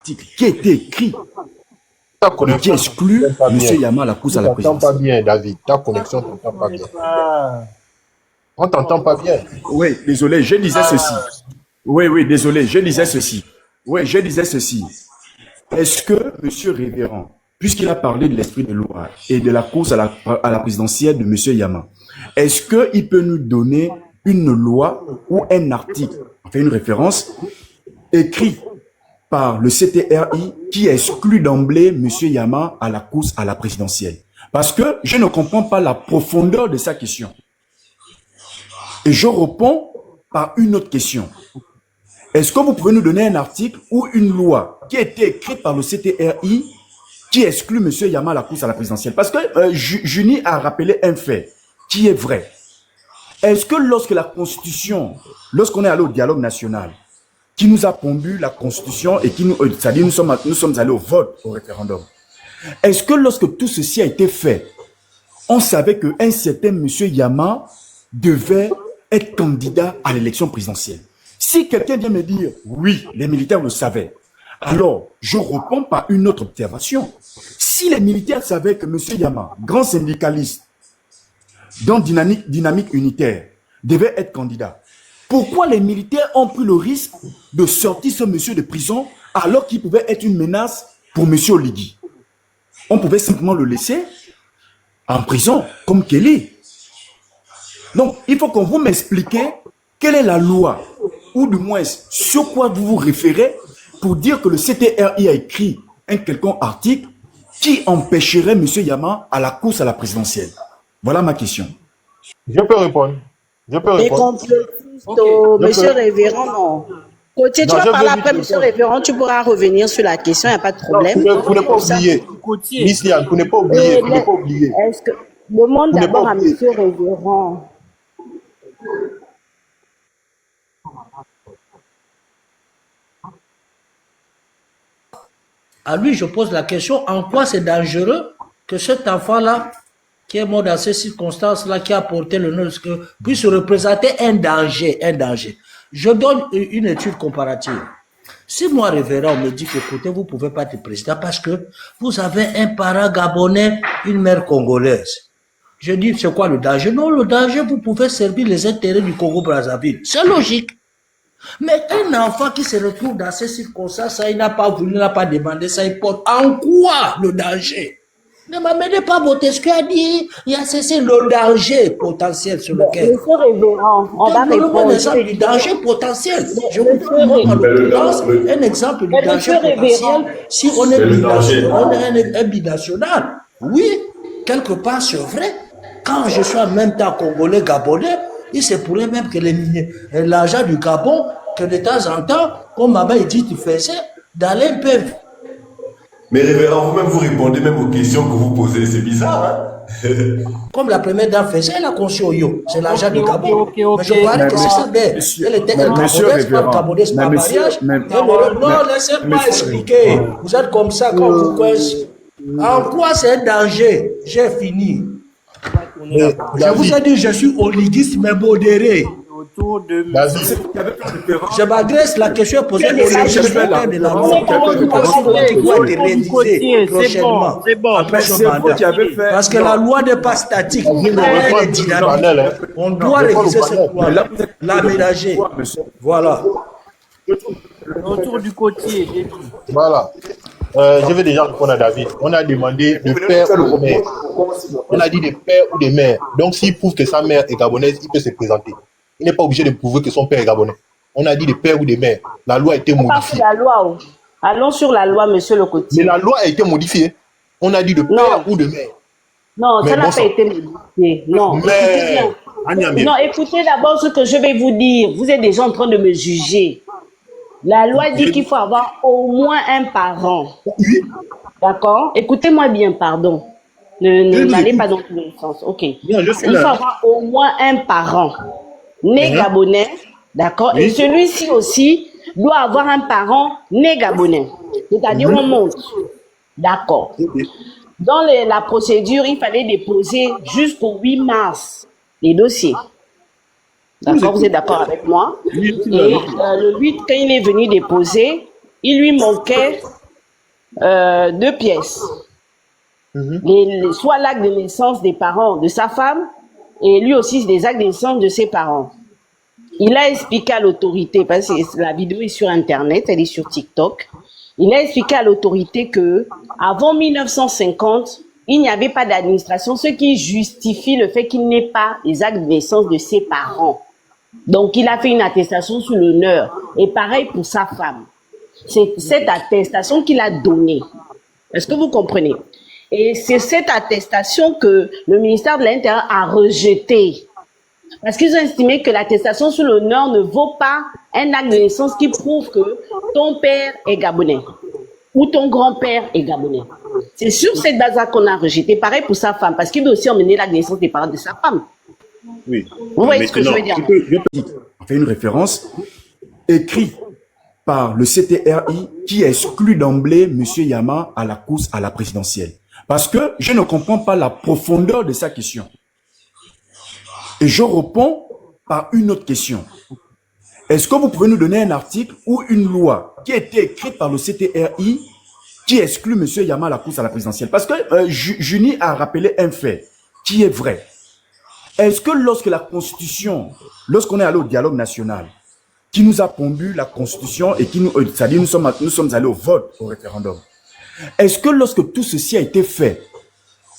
article qui a été écrit Ta et qui connexion exclut t'entend pas M. bien. Yama à la course à la On t'entend pas présidentielle. bien, David. Ta connexion t'entend pas bien. On t'entend pas bien. Oui, désolé, je disais ceci. Oui, désolé, je disais ceci. Oui, je disais ceci. Est-ce que M. Révérend, puisqu'il a parlé de l'esprit de loi et de la course à la présidentielle de M. Yama, est-ce qu'il peut nous donner une loi ou un article, enfin une référence, écrit par le CTRI qui exclut d'emblée M. Yama à la course à la présidentielle? Parce que je ne comprends pas la profondeur de sa question. Et je réponds par une autre question. Est-ce que vous pouvez nous donner un article ou une loi qui a été écrite par le CTRI qui exclut M. Yama à la course à la présidentielle? Parce que Juni a rappelé un fait qui est vrai. Est-ce que lorsque la Constitution, lorsqu'on est allé au dialogue national, qui nous a pondu la Constitution et qui nous, c'est-à-dire nous sommes allés au vote, au référendum, est-ce que lorsque tout ceci a été fait, on savait qu'un certain M. Yama devait être candidat à l'élection présidentielle? Si quelqu'un vient me dire, oui, les militaires le savaient, alors je réponds par une autre observation. Si les militaires savaient que M. Yama, grand syndicaliste, dans dynamique unitaire, devait être candidat, pourquoi les militaires ont pris le risque de sortir ce monsieur de prison alors qu'il pouvait être une menace pour M. Oligui? On pouvait simplement le laisser en prison, comme Kelly. Donc, il faut qu'on vous m'explique quelle est la loi, ou du moins sur quoi vous vous référez pour dire que le CTRI a écrit un quelconque article qui empêcherait M. Yama à la course à la présidentielle. Voilà ma question. Je peux répondre. Je peux Les répondre. complotistes, monsieur Révérend, non. Côté, tu Non, vas je parler veux après, vite monsieur répondre. Révérend, tu pourras revenir sur la question, il n'y a pas de Non, problème. vous ne pas oublier. Miss Liane, vous ne pas oublier. Vous ne pas oublier. Est-ce que demande Vous ne d'abord pas à oublier. monsieur Révérend. À lui, je pose la question, en quoi c'est dangereux que cet enfant-là, qui est mort dans ces circonstances-là, qui a porté le nom, puisse représenter un danger, un danger. Je donne une étude comparative. Si moi, révérend, on me dit que, écoutez, vous ne pouvez pas être président parce que vous avez un parent gabonais, une mère congolaise. Je dis, c'est quoi le danger? Non, le danger, vous pouvez servir les intérêts du Congo-Brazzaville. C'est logique. Mais un enfant qui se retrouve dans ces circonstances, ça, il n'a pas voulu, il n'a pas demandé, ça, il porte en quoi le danger? Ne m'amenez pas voter ce qu'il a dit. Il y a cessé le danger potentiel sur lequel. Monsieur Révérend, on va Donne-moi un répondre. exemple du danger potentiel. Je Monsieur vous donne en l'occurrence un exemple du Mais danger monsieur Révérend, potentiel si on est un binational. Oui, quelque part c'est vrai. Quand je suis en même temps congolais, gabonais, il se pourrait même que l'argent du Gabon, que de temps en temps, comme maman dit, tu fais ça, d'aller un peu. Mais révérend, vous-même vous répondez même aux questions que vous posez, c'est bizarre, hein? Comme la première dame faisait, elle a conçu au yo. C'est l'argent du Gabon. ok. Mais je crois que c'est ça. Elle était gabonaise, pas gabonaise par mariage. Non, laissez-moi expliquer. Vous êtes comme ça quand vous coincez. En quoi c'est un danger? J'ai fini. Je vous ai dit, je suis oliguiste, mais modéré. Autour de David, Je m'adresse la question posée au législateur de la loi. Qui doit être révisée prochainement. C'est bon. Après ce mandat. Parce que la loi n'est pas statique. Elle est dynamique. On doit réviser cette loi, l'aménager. Voilà. Autour du côtier, j'ai dit. voilà. Je vais déjà répondre à David. On a demandé de père ou de mère. On a dit de père ou de mère. Donc, s'il prouve que sa mère est gabonaise, il peut se présenter. Il n'est pas obligé de prouver que son père est gabonais. On a dit de père ou de mère. La loi a été pas sur modifiée. la loi. Oh. Allons sur la loi, monsieur le Mais Côtier. la loi a été modifiée. On a dit de père Non. ou de mère. Non, Mais ça n'a bon pas sang. été modifié. Non. Mais, Écoutez bien. Non, écoutez d'abord ce que je vais vous dire. Vous êtes déjà en train de me juger. La loi dit qu'il faut avoir au moins un parent. D'accord? Écoutez-moi bien, pardon. N'allez pas dans tous les sens. OK. Non, je suis Il là. faut avoir au moins un parent né gabonais. D'accord? Et celui-ci aussi doit avoir un parent né gabonais. C'est-à-dire, on monte. D'accord. Dans la procédure, il fallait déposer jusqu'au 8 mars les dossiers. D'accord, vous êtes d'accord avec moi? Et le 8, quand il est venu déposer, il lui manquait deux pièces. Soit l'acte de naissance des parents de sa femme et lui aussi des actes de naissance de ses parents. Il a expliqué à l'autorité, parce que la vidéo est sur Internet, elle est sur TikTok, il a expliqué à l'autorité que avant 1950, il n'y avait pas d'administration, ce qui justifie le fait qu'il n'ait pas les actes de naissance de ses parents. Donc, il a fait une attestation sur l'honneur. Et pareil pour sa femme. C'est cette attestation qu'il a donnée. Est-ce que vous comprenez? Et c'est cette attestation que le ministère de l'Intérieur a rejetée. Parce qu'ils ont estimé que l'attestation sur l'honneur ne vaut pas un acte de naissance qui prouve que ton père est gabonais ou ton grand-père est gabonais. C'est sur cette base-là qu'on a rejeté. Pareil pour sa femme, parce qu'il veut aussi emmener l'acte de naissance des parents de sa femme. Oui. Vous voyez ce que je veux dire? On fait une référence écrite par le CTRI qui exclut d'emblée M. Yama à la course à la présidentielle. Parce que je ne comprends pas la profondeur de sa question. Et je réponds par une autre question. Est-ce que vous pouvez nous donner un article ou une loi qui a été écrite par le CTRI qui exclut M. Yama à la course à la présidentielle? Parce que Juni a rappelé un fait qui est vrai. Est-ce que lorsque la Constitution, lorsqu'on est allé au dialogue national, qui nous a pondu la Constitution et qui nous, c'est-à-dire nous sommes allés au vote, au référendum, est-ce que lorsque tout ceci a été fait,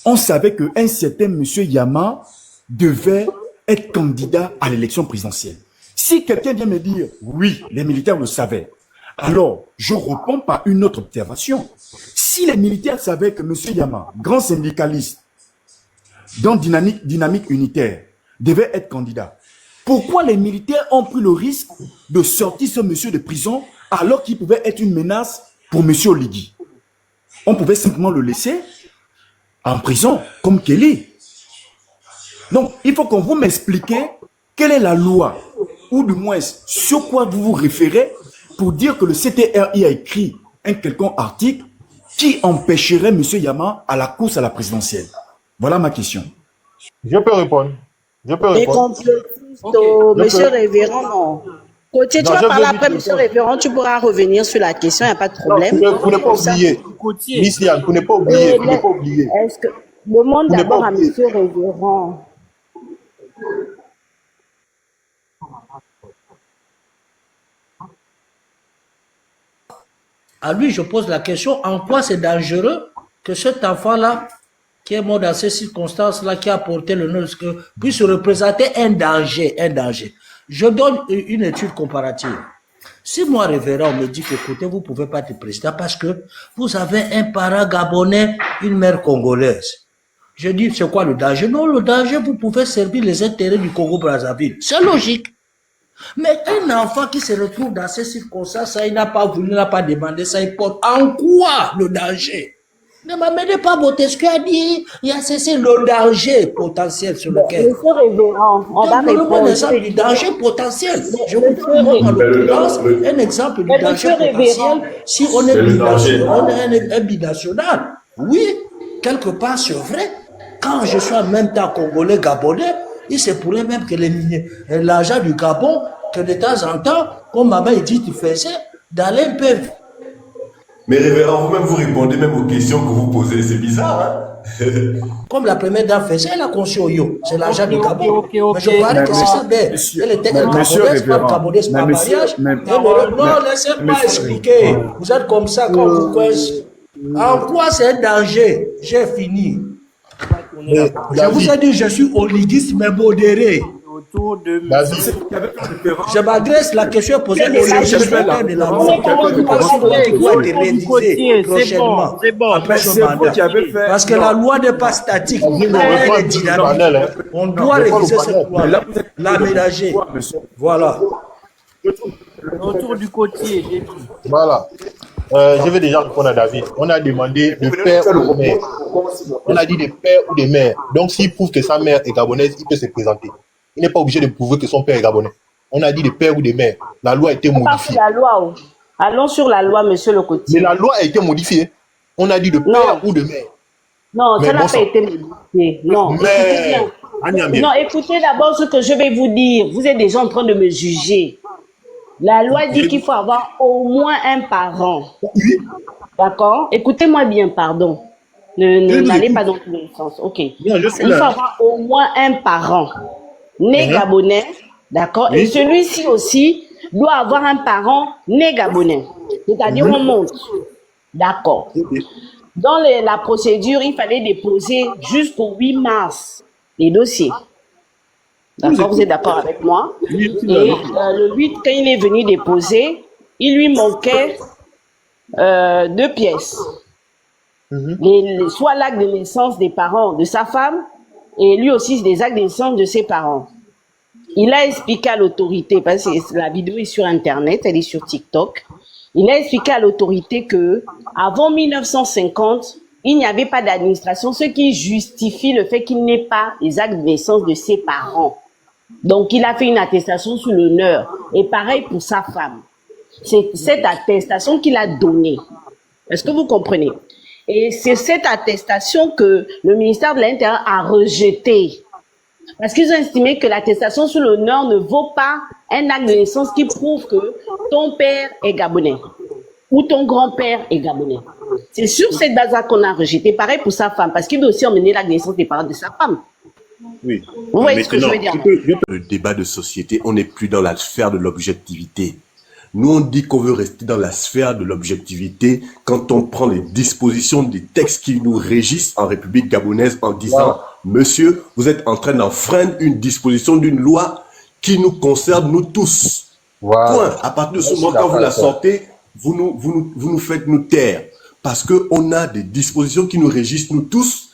on savait qu'un certain M. Yama devait être candidat à l'élection présidentielle? Si quelqu'un vient me dire, oui, les militaires le savaient, alors je réponds par une autre observation. Si les militaires savaient que M. Yama, grand syndicaliste, dans dynamique unitaire, devait être candidat, pourquoi les militaires ont pris le risque de sortir ce monsieur de prison alors qu'il pouvait être une menace pour M. Oligui? On pouvait simplement le laisser en prison, comme Kelly. Donc, il faut qu'on vous m'explique quelle est la loi, ou du moins sur quoi vous vous référez pour dire que le CTRI a écrit un quelconque article qui empêcherait M. Yama à la course à la présidentielle. Voilà ma question. Je peux répondre. Je peux Et répondre. monsieur Révérend, non. Côté, tu vas parler après, monsieur Révérend, tu pourras revenir sur la question, il n'y a pas de problème. Vous n'êtes pas oublié. Miss Liane, vous n'êtes pas oublié. Vous n'êtes pas oublié. Est-ce que demande Vous n'êtes d'abord pas à oublié. monsieur Révérend. À lui, je pose la question, en quoi c'est dangereux que cet enfant-là, qui est mort dans ces circonstances-là, qui a porté le nom, puisse représenter un danger, un danger. Je donne une étude comparative. Si moi, révérend, on me dit que, écoutez, vous ne pouvez pas être président parce que vous avez un parent gabonais, une mère congolaise. Je dis, c'est quoi le danger? Non, le danger, vous pouvez servir les intérêts du Congo-Brazzaville. C'est logique. Mais un enfant qui se retrouve dans ces circonstances, ça, il n'a pas voulu, il n'a pas demandé, ça, il porte en quoi le danger? Ne m'amenez pas Montesquieu a dit, il y a cessé le danger potentiel sur lequel. Monsieur Révérend, on va répondre. Un exemple du danger potentiel. Je vous donne en l'occurrence un exemple du danger potentiel. Si on est un binational, oui, quelque part c'est vrai. Quand je suis en même temps congolais, gabonais, il se pourrait même que l'argent du Gabon, que de temps en temps, comme maman dit, tu faisais, d'aller un peu. Mais révérend, vous-même vous répondez même aux questions que vous posez, c'est bizarre, hein? Comme la première dame faisait, elle a conçu au yo, c'est l'argent du Gabon. ok. Mais je parie que c'est ça, mais elle était gabonaise, pas gabonaise par mariage. Non, laissez-moi expliquer. Vous êtes comme ça quand vous coincez. En quoi c'est un danger? J'ai fini. Je vous ai dit, je suis oliguiste, mais modéré. Autour de Je m'adresse, la question est posée au législateur de la loi. Qui doit être révisé prochainement. Après ce mandat. Parce que la loi n'est pas statique, elle est dynamique. On doit réviser cette loi, l'aménager. Voilà. autour du côtier, j'ai dit. Voilà. Je vais déjà répondre à David. On a demandé de père ou de mère. On a dit de père ou de mère. Donc, s'il prouve que sa mère est gabonaise, il peut se présenter. Il n'est pas obligé de prouver que son père est gabonais. On a dit de père ou de mère. La loi a été On parle modifiée. sur la loi. Oh. Allons sur la loi, monsieur le Mais Cotier. la loi a été modifiée. On a dit de père ou de mère. Non, Mais ça n'a bon pas sang. été modifié. Non. Écoutez Mais, bien. Agnamé, Non, écoutez d'abord ce que je vais vous dire. Vous êtes déjà en train de me juger. La loi dit qu'il faut avoir au moins un parent. oui, D'accord? Écoutez-moi bien, pardon. N'allez pas dans tous les sens. OK. Non, je suis Il faut là. avoir au moins un parent né Mhm. gabonais, d'accord? Et Oui. celui-ci aussi doit avoir un parent né gabonais. C'est-à-dire, on monte. D'accord. Dans la procédure, il fallait déposer jusqu'au 8 mars les dossiers. D'accord? Vous êtes d'accord avec moi? Oui, je suis Et là. le 8, quand il est venu déposer, il lui manquait 2 pièces. Soit l'acte de naissance des parents de sa femme et lui aussi des actes de naissance de ses parents. Il a expliqué à l'autorité, parce que la vidéo est sur Internet, elle est sur TikTok, il a expliqué à l'autorité que avant 1950, il n'y avait pas d'administration, ce qui justifie le fait qu'il n'ait pas les actes de naissance de ses parents. Donc, il a fait une attestation sous l'honneur. Et pareil pour sa femme. C'est cette attestation qu'il a donnée. Est-ce que vous comprenez? Et c'est cette attestation que le ministère de l'Intérieur a rejetée. Parce qu'ils ont estimé que l'attestation sous l'honneur ne vaut pas un acte de naissance qui prouve que ton père est gabonais ou ton grand-père est gabonais. C'est sur cette base-là qu'on a rejeté. Pareil pour sa femme, parce qu'il doit aussi emmener l'acte de naissance des parents de sa femme. Oui. Vous voyez ce que je veux dire? Le débat de société, on n'est plus dans la sphère de l'objectivité. Nous, on dit qu'on veut rester dans la sphère de l'objectivité quand on prend les dispositions des textes qui nous régissent en République gabonaise en disant « Monsieur, vous êtes en train d'enfreindre une disposition d'une loi qui nous concerne nous tous. » Voilà. Point. À partir de ce moment, quand vous la sortez, vous nous faites nous taire. Parce qu'on a des dispositions qui nous régissent nous tous.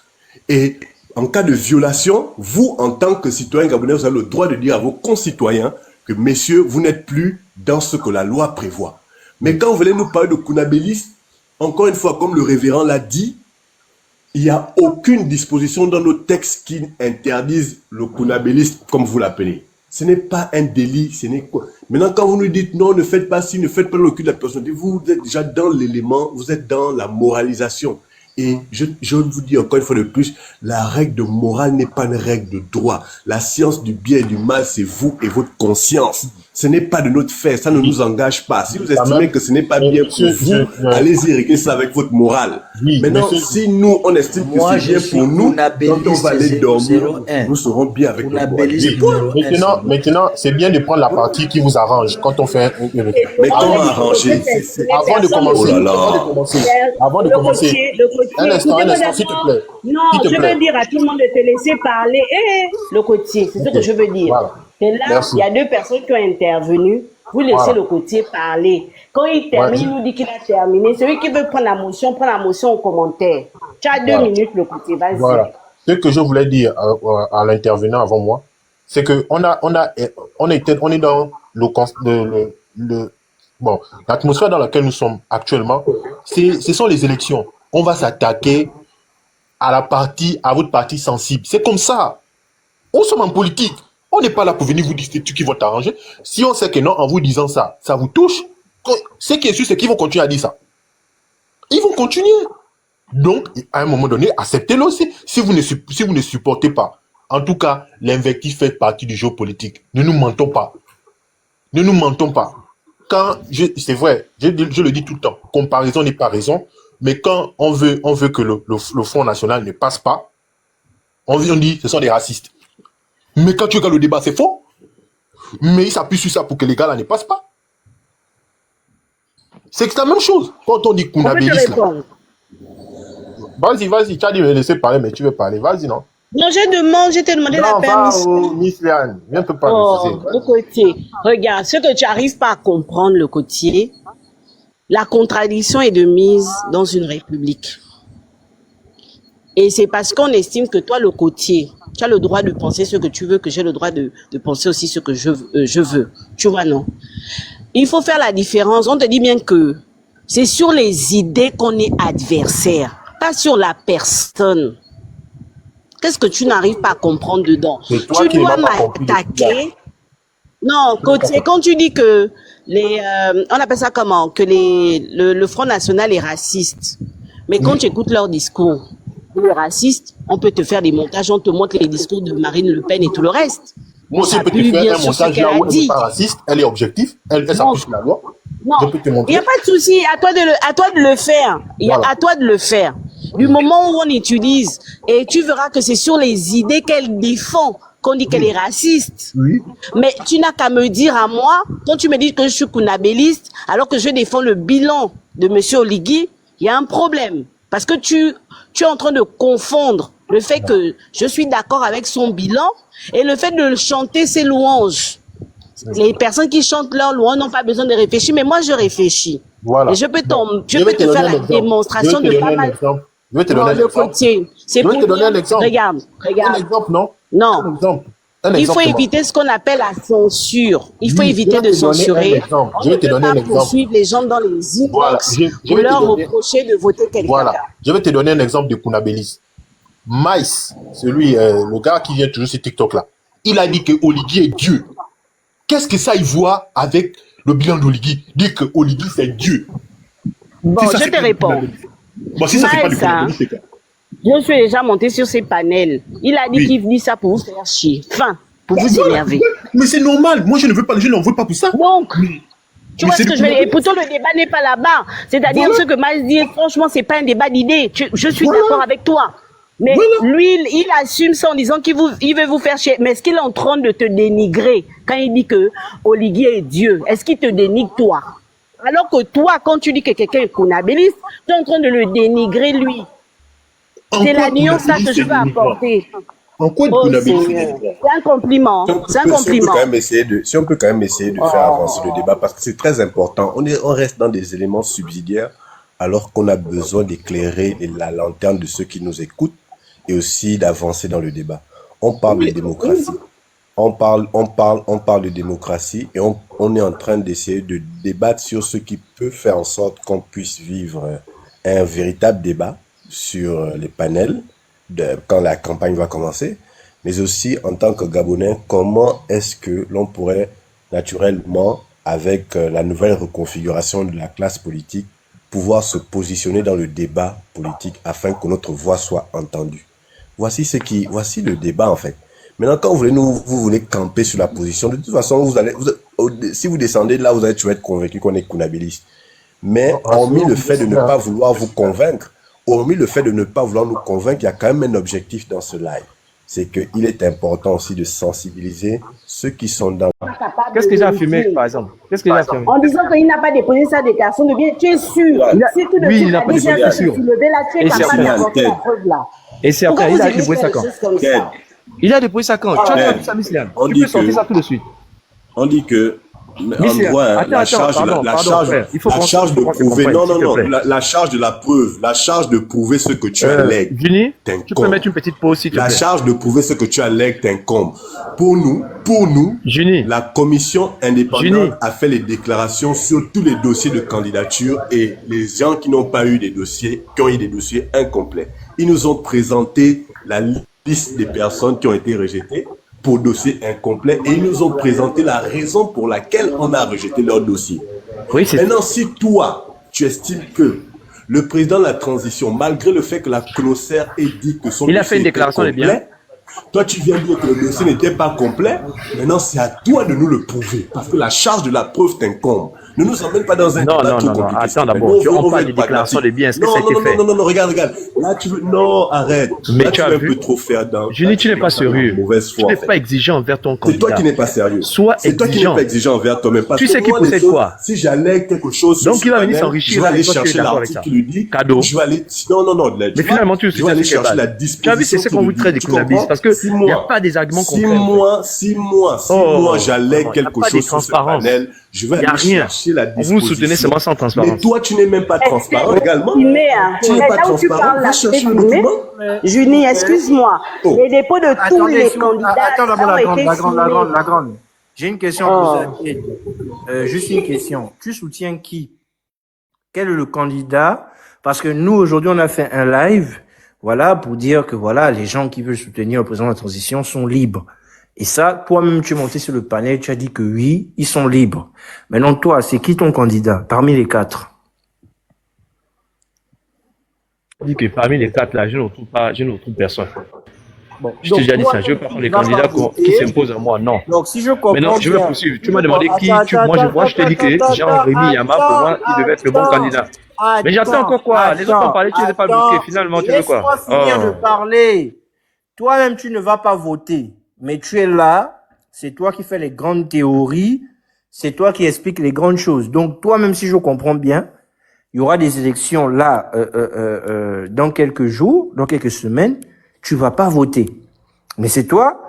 Et en cas de violation, vous, en tant que citoyen gabonais, vous avez le droit de dire à vos concitoyens que, messieurs, vous n'êtes plus dans ce que la loi prévoit. Mais quand vous venez nous parler de Kounabélis, encore une fois, comme le révérend l'a dit, il n'y a aucune disposition dans nos textes qui interdisent le Kounabélis, comme vous l'appelez. Ce n'est pas un délit, ce n'est quoi. Maintenant, quand vous nous dites non, ne faites pas ci, ne faites pas le recul de la personnalité, vous êtes déjà dans l'élément, vous êtes dans la moralisation. Et je vous dis encore une fois de plus, la règle de morale n'est pas une règle de droit. La science du bien et du mal, c'est vous et votre conscience. Ce n'est pas de notre fait, ça ne nous engage pas. Si vous estimez que ce n'est pas bien pour vous, allez-y régler ça avec votre morale. Oui, maintenant, monsieur, si nous, on estime que Moi, c'est bien je suis pour nous, quand on va aller Kounabélis dormir, 01. nous serons bien avec notre morale. Kounabélis numéro 1. Maintenant, c'est bien de prendre la partie qui vous arrange quand on fait un Mais comment arranger? Avant de commencer, Oh là là. avant de commencer, un instant, s'il te plaît. Non, S'il te je plaît. veux dire à tout le monde de te laisser parler. Le côtier, c'est ce que je veux dire. Voilà. Et là, Merci. il y a 2 personnes qui ont intervenu. Vous laissez Voilà. le côtier parler. Quand il termine, il nous dit qu'il a terminé. Celui qui veut prendre la motion, prend la motion au commentaire. Tu as 2 Voilà. minutes, le côtier. Vas-y. Voilà. Ce que je voulais dire à l'intervenant avant moi, c'est que on est dans bon, l'atmosphère dans laquelle nous sommes actuellement. Ce sont les élections. On va s'attaquer à votre partie sensible. C'est comme ça. On sommes en politique. On n'est pas là pour venir vous dire qui vont t'arranger. Si on sait que non, en vous disant ça, ça vous touche, ce qui est sûr, c'est qu'ils vont continuer à dire ça. Ils vont continuer. Donc, à un moment donné, acceptez-le aussi. Si vous ne supportez pas, en tout cas, l'invective fait partie du jeu politique. Ne nous mentons pas. Ne nous mentons pas. C'est vrai, je le dis tout le temps, comparaison n'est pas raison, mais quand on veut que le Front National ne passe pas, on dit ce sont des racistes. Mais quand tu regardes le débat, c'est faux. Mais ils s'appuient sur ça pour que les gars là ne passent pas. C'est la même chose. Quand on dit On peut te Kounabélis là. répondre. Vas-y, tu as dit me laisser parler, mais tu veux parler. Vas-y, non? Non, je t'ai demandé la Non, va permission. Miss Liane. Viens te parler. Oh, le côtier. Regarde, ce que tu n'arrives pas à comprendre, le côtier, la contradiction est de mise dans une république. Et c'est parce qu'on estime que toi, le côtier, tu as le droit de penser ce que tu veux, que j'ai le droit de penser aussi ce que je veux. Tu vois, non? Il faut faire la différence. On te dit bien que c'est sur les idées qu'on est adversaire, pas sur la personne. Qu'est-ce que tu n'arrives pas à comprendre dedans? C'est toi Tu qui ne dois m'as pas compris m'attaquer. Non, côté, quand tu dis que on appelle ça comment? Que le Front National est raciste. Mais quand tu écoutes leur discours, les racistes, on peut te faire des montages, on te montre les discours de Marine Le Pen et tout le reste. Moi aussi, je peux te s'appuie faire bien un sur ce montage qu'elle là a où elle dit. n'est pas raciste, elle est objective, elle s'appuie sur la loi. Non, Je peux te il montrer. n'y a pas de souci. À toi de le faire. Voilà. À toi de le faire. Du moment où on utilise, et tu verras que c'est sur les idées qu'elle défend qu'on dit qu'elle est raciste. Oui. Mais tu n'as qu'à me dire à moi, quand tu me dis que je suis kunabéliste, alors que je défends le bilan de Monsieur Oligui, il y a un problème. Parce que tu es en train de confondre le fait que je suis d'accord avec son bilan et le fait de chanter ses louanges. Les personnes qui chantent leurs louanges n'ont pas besoin de réfléchir, mais moi je réfléchis. Voilà. Et je peux, je vais peux te te donner faire un la exemple. démonstration Je vais te de donner pas un mal exemple. Je vais te donner un de exemple. côté. C'est Je vais pour te donner dire, un exemple. regarde. Un exemple, non? Non. Un exemple. Un Il faut exemple. éviter ce qu'on appelle la censure. Il faut Oui, éviter je vais de te donner un censurer. exemple. On Je vais ne te peut donner pas un exemple. poursuivre les gens dans les Voilà. inbox Je pour vais te leur donner. reprocher de voter quelqu'un. Voilà. Je vais te donner un exemple de Kounabélis. Maïs, celui, le gars qui vient toujours sur TikTok là, il a dit que Oligui est Dieu. Qu'est-ce que ça il voit avec le bilan d'Oligui? Dit que Oligui c'est Dieu. Bon, Si ça, je c'est te pas du réponds. Kounabélis. Bon, si ça c'est pas du Maïs, hein, Kounabélis, c'est quoi? je suis déjà monté sur ses panels. Il a dit Oui. qu'il dit ça pour vous faire chier. Enfin, pour vous Voilà. énerver. Mais c'est normal. Moi je ne veux pas, je n'en veux pas pour ça. Donc, tu Mais vois c'est ce que du je veux dire. Et Kounabélis. pourtant, le débat n'est pas là-bas. C'est-à-dire Voilà. ce que Maïs dit, franchement, c'est pas un débat d'idées. Je suis Voilà. d'accord avec toi. Mais Voilà. lui, il assume ça en disant qu'il veut vous faire chier. Mais est-ce qu'il est en train de te dénigrer quand il dit que Oligui est Dieu? Est-ce qu'il te dénigre toi? Alors que toi, quand tu dis que quelqu'un est kounabéliste, tu es en train de le dénigrer lui. En C'est quoi la nuance là que Kounabélis je est veux dénigrant? apporter. En quoi Oh Kounabélis est Seigneur, dénigrant? c'est un compliment. C'est un Si on peut compliment. quand même essayer de, si on peut quand même essayer de faire avancer le débat, parce que c'est très important. On reste dans des éléments subsidiaires, alors qu'on a besoin d'éclairer la lanterne de ceux qui nous écoutent et aussi d'avancer dans le débat. On parle de démocratie. On parle de démocratie et on est en train d'essayer de débattre sur ce qui peut faire en sorte qu'on puisse vivre un véritable débat sur les panels quand la campagne va commencer, mais aussi en tant que Gabonais, comment est-ce que l'on pourrait naturellement, avec la nouvelle reconfiguration de la classe politique, pouvoir se positionner dans le débat politique afin que notre voix soit entendue. Voici le débat en fait. Maintenant, quand vous voulez camper sur la position, de toute façon, si vous descendez de là, vous allez toujours être convaincu qu'on est kounabéliste. Mais hormis le fait de ne pas vouloir vous convaincre, hormis le fait de ne pas vouloir nous convaincre, il y a quand même un objectif dans ce live. C'est qu'il est important aussi de sensibiliser ceux qui sont dans... Qu'est-ce que j'ai affirmé, par exemple? Qu'est-ce que j'ai affirmé? En disant qu'il n'a pas déposé sa déclaration de bien, tu es sûr. Si tu Oui, il n'a pas déposé, déjà sûr. soulevé là, tu es Et c'est capable après, d'apporter la preuve là. Et c'est Pourquoi après, il vous a aimez déposé faire ça des quand? choses comme ça? Il a déposé ça quand? Tu as entendu ça, Misliane? On Tu dit peux sortir que- ça tout de suite. On dit que, en Misliane, gros, hein, attends, la attends, charge, pardon, la pardon, charge, frère. Il faut la qu'on- charge de qu'on se prouver, comprenne, non, s'il te non, plaît. la charge de la preuve, la charge de prouver ce que tu allègues. Juni, tu peux t'incombe. mettre une petite pause, s'il te La plaît. charge de prouver ce que tu allègues t'incombe. Pour nous, Juni, la commission indépendante Juni. a fait les déclarations sur tous les dossiers de candidature et les gens qui n'ont pas eu des dossiers, qui ont eu des dossiers incomplets. Ils nous ont présenté la liste des personnes qui ont été rejetées pour dossier incomplet et ils nous ont présenté la raison pour laquelle on a rejeté leur dossier. oui, c'est Maintenant, si toi, tu estimes que le président de la transition, malgré le fait que la CNOSER ait dit que son Il a dossier fait une était déclaration de biens. complet, toi, tu viens dire que le dossier n'était pas complet. Maintenant, c'est à toi de nous le prouver. Parce que la charge de la preuve t'incombe. Ne nous emmène pas dans un Non, débat non, trop non, non. compliqué. Attends s'il te plaît. d'abord. Nous, Tu- on on veut parle être des déclarations pragmatique. de biens. Est-ce que Non, ça a été non, fait? non, non, non, regarde. Là, tu veux... Non, arrête. Mais Là, tu tu as veux un vu? peu trop faire dans... Juni, là, tu n'es pas fais dans la sérieux. mauvaise Tu foi, n'es en fait. pas exigeant envers ton C'est toi candidat. qui n'es pas sérieux. Sois C'est toi qui n'es exigeant. pas exigeant envers toi-même. Parce Tu que sais qu'il moi, les possède choses, quoi? Si j'allègue quelque chose sur Donc, ce il va venir panel, s'enrichir, je vais là, aller et toi, tu es chercher d'accord avec l'article ça. qui le dit. Cadeau. Je vais aller... Non. Mais finalement, tu je vais aller sais chercher la Tu as vu, disposition c'est ce qui qu'on le vous dit. traite des Tu comprends? kounabis parce que Six il n'y a mois. pas des arguments Six concrets. mois, Oh, j'allègue non, il y a quelque pas de chose sur ce transparence. panel. Je vais Il n'y a aller rien. chercher la Vous disposition. vous soutenez seulement sans Mais transparence. toi, tu n'es même pas transparent également. Filmé, hein. Tu n'es pas Là où tu transparent. parles Va là, c'est chercher le filmé. document. Junie, excuse-moi. Oh. Les dépôts de tous Attendez, les si vous- candidats attends d'abord ont la grande, été la grande, la grande, filmés. la grande. J'ai une question Oh. à poser à Ed. Juste une question. Tu soutiens qui? Quel est le candidat? Parce que nous, aujourd'hui, on a fait un live, voilà, pour dire que voilà, les gens qui veulent soutenir le président de la transition sont libres. Et ça, toi-même, tu es monté sur le panel, tu as dit que oui, ils sont libres. Maintenant, toi, c'est qui ton candidat parmi les quatre? Je dis que parmi les quatre là, je ne retrouve personne. Bon, Je t'ai donc déjà dit toi, ça. Je veux pas tu prendre les ne vas pas candidats qui voter. s'imposent à moi. Non. Donc, si je Maintenant, comprends je vais bien. poursuivre. Tu m'as Bon, demandé qui. Moi, je t'ai dit que Jean-Rémy Yama, pour moi, il devait être le bon candidat. Mais j'attends encore quoi? Les autres ont parlé, tu les as pas bloqués. Finalement, tu veux quoi? Laisse-moi finir de parler. Toi-même, tu ne vas pas voter. Mais tu es là. C'est toi qui fais les grandes théories. C'est toi qui expliques les grandes choses. Donc, toi-même, si je comprends bien, il y aura des élections là, dans quelques jours, dans quelques semaines. Tu vas pas voter. Mais c'est toi.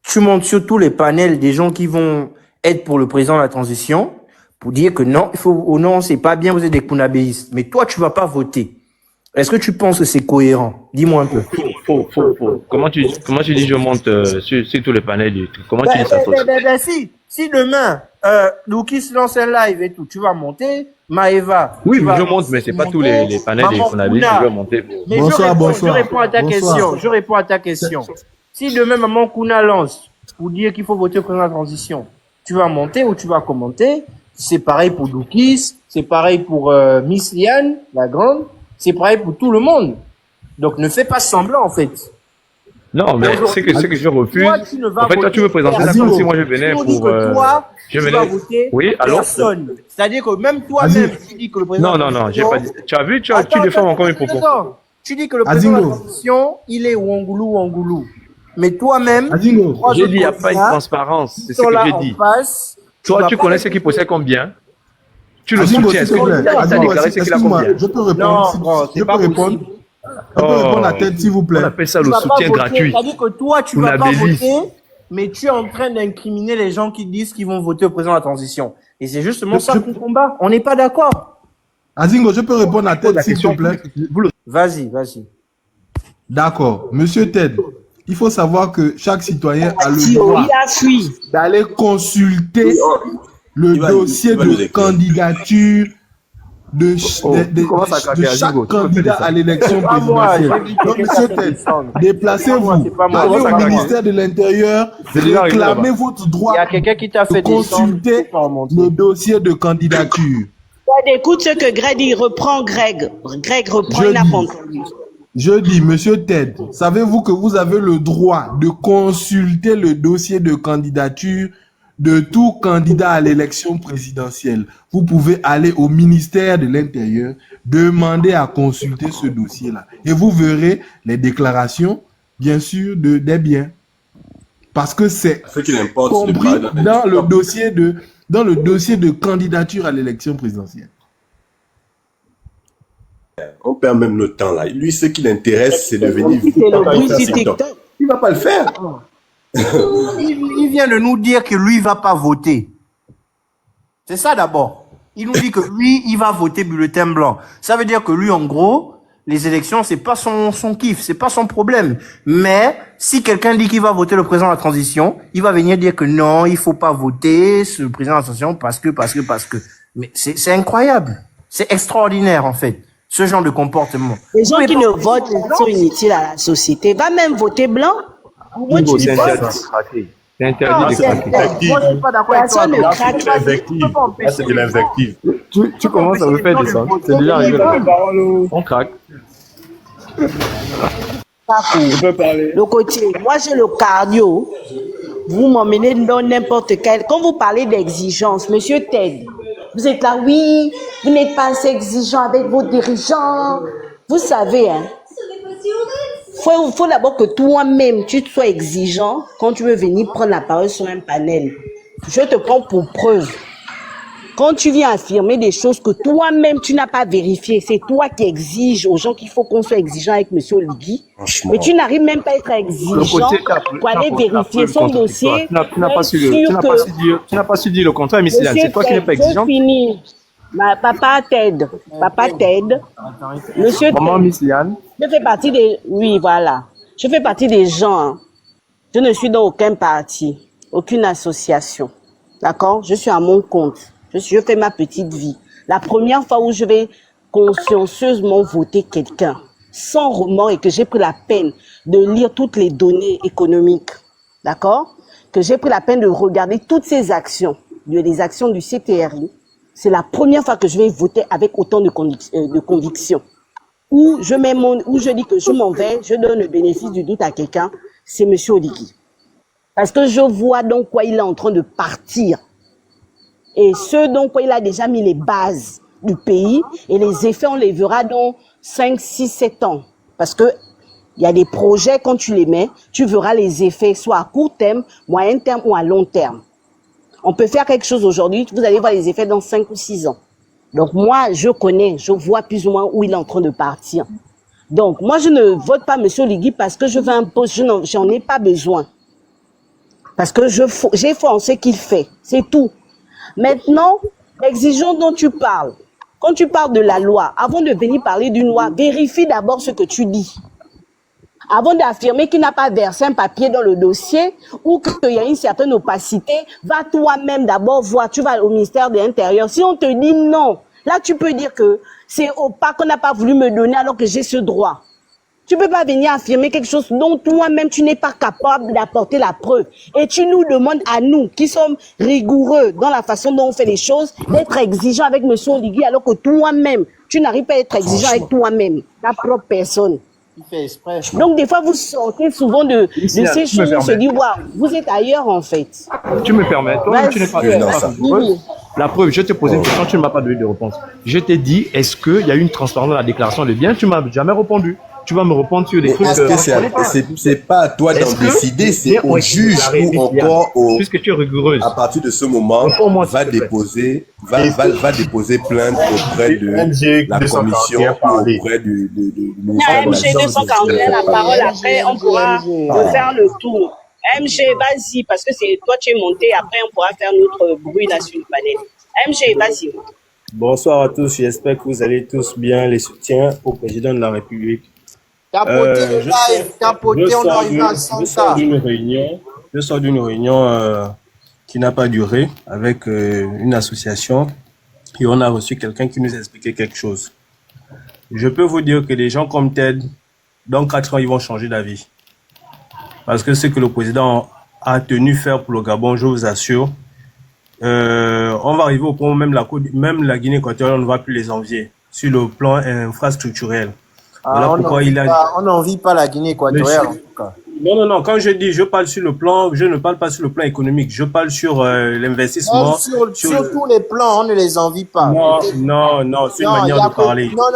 Tu montes sur tous les panels des gens qui vont être pour le président de la transition pour dire que non, il faut, oh non, c'est pas bien, vous êtes des Kounabéistes. Mais toi, tu vas pas voter. Est-ce que tu penses que c'est cohérent? Dis-moi un peu. Faux. Comment tu dis je monte sur tous les panels du truc? Comment tu dis ça? Si demain, Louki se lance un live et tout, tu vas monter, Maëva. Oui, mais je monte, mais c'est pas tous les panels des Kounabéistes que je vais monter. Mais je réponds à ta question. Je réponds à ta question. Si demain, Maman Kouna lance pour dire qu'il faut voter pour la transition, tu vas monter ou tu vas commenter. C'est pareil pour Doukis, c'est pareil pour Miss Liane, la grande, c'est pareil pour tout le monde. Donc ne fais pas semblant en fait. Non, mais c'est que je refuse. Toi, tu ne vas En fait, toi, tu me présentes ça comme si moi je venais pour. Toi, je tu venais. vas voter Oui, alors. personne. C'est-à-dire que même toi-même, tu dis que le président. Non, j'ai pas dit. Tu as vu, tu défends encore mes propos. Tu dis que le président de la transition, il est Wangoulou. Mais toi-même, j'ai dit, il n'y a pas une transparence. C'est ce que j'ai dit. Toi, tu connais ce qu'il possède combien? Tu le soutiens. Est-ce que tu as déclaré ce qu'il a combien? Je peux répondre. Je peux répondre à tête, s'il vous plaît. On appelle ça le soutien gratuit. C'est-à-dire que toi, tu vas pas voter, mais tu es en train d'incriminer les gens qui disent qu'ils vont voter au président de la transition. Et c'est justement ça qu'on combat. On n'est pas d'accord. Azingo, je peux répondre à tête, s'il vous plaît. Vas-y. D'accord. Monsieur Ted, il faut savoir que chaque citoyen a le droit d'aller consulter le dossier de candidature de chaque candidat à l'élection présidentielle. Donc, monsieur Ted, déplacez-vous, allez au ministère de l'Intérieur, réclamez votre droit de consulter le dossier de candidature. Écoute ce que Greg dit, reprend Greg. Greg reprend, il n'a pas entendu. Je dis, monsieur Ted, savez-vous que vous avez le droit de consulter le dossier de candidature de tout candidat à l'élection présidentielle? Vous pouvez aller au ministère de l'Intérieur, demander à consulter ce dossier-là. Et vous verrez les déclarations, bien sûr, des biens. Parce que c'est compris dans le dossier de candidature à l'élection présidentielle. On perd même notre temps là. Lui, ce qui l'intéresse, c'est de venir vite. Il va pas le faire. Il vient de nous dire que lui, il va pas voter. C'est ça d'abord. Il nous dit que lui, il va voter bulletin blanc. Ça veut dire que lui, en gros, les élections, c'est pas son kiff, c'est pas son problème. Mais si quelqu'un dit qu'il va voter le président de la transition, il va venir dire que non, il faut pas voter ce président de la transition parce que. Mais c'est incroyable. C'est extraordinaire, en fait. Ce genre de comportement. Les gens qui ne votent pas sont inutiles à la société. Va même voter blanc. C'est interdit de craquer. Moi, je suis pas d'accord avec toi. C'est de l'invective. Tu commences à me faire descendre. C'est déjà arrivé. On craque. Je peux parler. Le côté, moi j'ai le cardio. Vous m'emmenez dans n'importe quel. Quand vous parlez d'exigence, monsieur Ted, vous êtes là, oui, vous n'êtes pas assez exigeant avec vos dirigeants. Vous savez, hein. Faut d'abord que toi-même, tu sois exigeant quand tu veux venir prendre la parole sur un panel. Je te prends pour preuve. Quand tu viens affirmer des choses que toi-même, tu n'as pas vérifiées, c'est toi qui exiges aux gens qu'il faut qu'on soit exigeant avec M. Oligui. Mais tu n'arrives même pas à être exigeant pour aller vérifier son dossier. Tu n'as pas su dire le contraire, Miss Liane. C'est toi qui n'es pas exigeant. Papa Ted. Monsieur Maman Miss Liane. Je fais partie des... Oui, voilà. Je fais partie des gens. Hein. Je ne suis dans aucun parti, aucune association. D'accord? Je suis à mon compte. Je fais ma petite vie. La première fois où je vais consciencieusement voter quelqu'un, sans remords, et que j'ai pris la peine de lire toutes les données économiques, d'accord? Que j'ai pris la peine de regarder toutes ces actions, les actions du CTRI, c'est la première fois que je vais voter avec autant de conviction. où où je dis que je m'en vais, je donne le bénéfice du doute à quelqu'un, c'est M. Oligui. Parce que je vois donc quoi il est en train de partir. Et ce donc quoi il a déjà mis les bases du pays, et les effets, on les verra dans 5, 6, 7 ans. Parce que il y a des projets, quand tu les mets, tu verras les effets, soit à court terme, moyen terme ou à long terme. On peut faire quelque chose aujourd'hui, vous allez voir les effets dans 5 ou 6 ans. Donc moi, je connais, je vois plus ou moins où il est en train de partir. Donc moi, je ne vote pas M. Oligui parce que je veux un poste, j'en ai pas besoin. Parce que j'ai foi en ce qu'il fait, c'est tout. Maintenant, l'exigence dont tu parles, quand tu parles de la loi, avant de venir parler d'une loi, vérifie d'abord ce que tu dis. Avant d'affirmer qu'il n'a pas versé un papier dans le dossier ou qu'il y a une certaine opacité, va toi-même d'abord voir, tu vas au ministère de l'Intérieur. Si on te dit non, là tu peux dire que c'est opaque, qu'on n'a pas voulu me donner alors que j'ai ce droit. Tu ne peux pas venir affirmer quelque chose dont toi-même tu n'es pas capable d'apporter la preuve. Et tu nous demandes à nous, qui sommes rigoureux dans la façon dont on fait les choses, d'être exigeants avec M. Oligui alors que toi-même, tu n'arrives pas à être exigeant avec toi-même, ta propre personne. Il fait exprès. Donc, des fois, vous sortez souvent de ces choses, on se dit, waouh, vous êtes ailleurs, en fait. Tu me permets, toi, tu n'es pas rigoureux. La preuve, je te posais une question, tu ne m'as pas donné de réponse. Je t'ai dit, est-ce qu'il y a eu une transparence dans la déclaration de biens? Tu ne m'as jamais répondu. Tu vas me répondre sur des trucs. C'est pas à toi d'en décider, c'est au juge ou encore puisque tu es rigoureuse. À partir de ce moment, va déposer plainte auprès de la commission ou auprès du ministère. MG 241, la parole, après on pourra faire le tour. MG, vas-y, parce que c'est toi tu es monté, après on pourra faire notre bruit là sur le panel. MG, vas-y. Bonsoir à tous, j'espère que vous allez tous bien. Les soutiens au président de la République. Je sors d'une réunion qui n'a pas duré avec une association et on a reçu quelqu'un qui nous a expliqué quelque chose. Je peux vous dire que des gens comme Ted, dans 4 ans, ils vont changer d'avis. Parce que ce que le président a tenu faire pour le Gabon, je vous assure, on va arriver au point où même la Guinée équatoriale, on ne va plus les envier sur le plan infrastructurel. Voilà pourquoi on n'envie pas la Guinée équatoriale, en tout cas. Non, quand je dis, je parle sur le plan, je ne parle pas sur le plan économique, je parle sur l'investissement. Sur tous les plans, on ne les envie pas. Non, c'est une manière de parler. Non.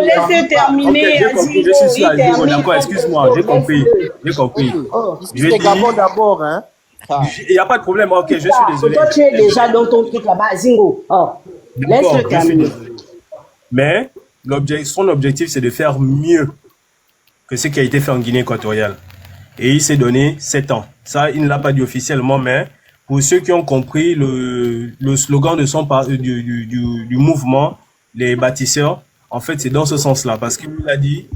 Laissez terminer. Okay, je suis sûr, d'accord, excuse-moi, j'ai compris. C'est Gabon d'abord, hein. Il n'y a pas de problème, ok, je suis désolé. Toi, tu es déjà dans ton truc là-bas, Zingo. Laisse-le terminer. Mais son objectif, c'est de faire mieux que ce qui a été fait en Guinée équatoriale. Et il s'est donné 7 ans. Ça, il ne l'a pas dit officiellement, mais pour ceux qui ont compris le slogan de du mouvement, les bâtisseurs, en fait, c'est dans ce sens-là. Parce qu'il a dit,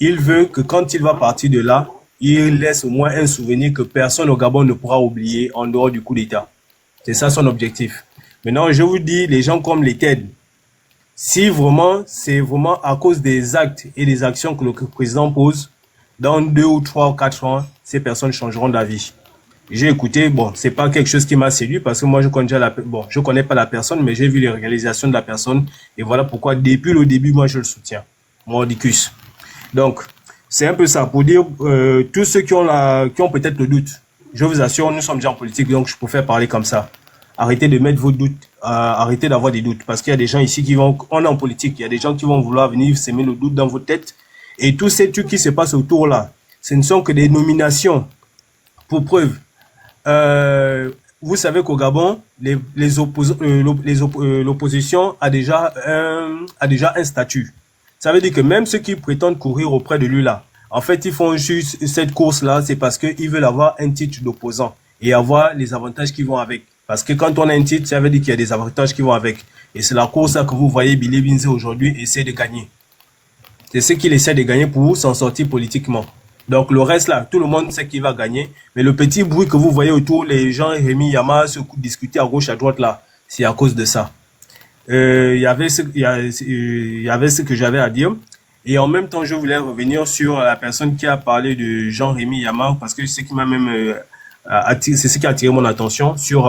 il veut que quand il va partir de là, il laisse au moins un souvenir que personne au Gabon ne pourra oublier en dehors du coup d'État. C'est ça son objectif. Maintenant, je vous dis, les gens comme les TED, si vraiment, c'est vraiment à cause des actes et des actions que le président pose, dans 2 ou 3 ou 4 ans, ces personnes changeront d'avis. J'ai écouté, bon, c'est pas quelque chose qui m'a séduit parce que moi, je connais déjà je connais pas la personne, mais j'ai vu les réalisations de la personne et voilà pourquoi, depuis le début, moi, je le soutiens. Mordicus. Donc, c'est un peu ça pour dire, tous ceux qui ont peut-être le doute, je vous assure, nous sommes déjà en politique, donc je préfère parler comme ça. Arrêtez de mettre vos doutes, arrêtez d'avoir des doutes, parce qu'il y a des gens ici on est en politique, il y a des gens qui vont vouloir venir s'aimer le doute dans vos têtes, et tous ces trucs qui se passent autour là, ce ne sont que des nominations. Pour preuve, vous savez qu'au Gabon, l'opposition a déjà un statut. Ça veut dire que même ceux qui prétendent courir auprès de lui là, en fait, ils font juste cette course là, c'est parce qu'ils veulent avoir un titre d'opposant et avoir les avantages qui vont avec. Parce que quand on a un titre, ça veut dire qu'il y a des avantages qui vont avec. Et c'est la course que vous voyez Billy Binze aujourd'hui essaie de gagner. C'est ce qu'il essaie de gagner pour s'en sortir politiquement. Donc le reste là, tout le monde sait qu'il va gagner. Mais le petit bruit que vous voyez autour, les gens, Rémi Yama, se discuter à gauche, à droite là, c'est à cause de ça. Il y avait ce que j'avais à dire. Et en même temps, je voulais revenir sur la personne qui a parlé de Jean-Rémy Yama, parce que c'est ce qui m'a même... c'est ce qui a attiré mon attention sur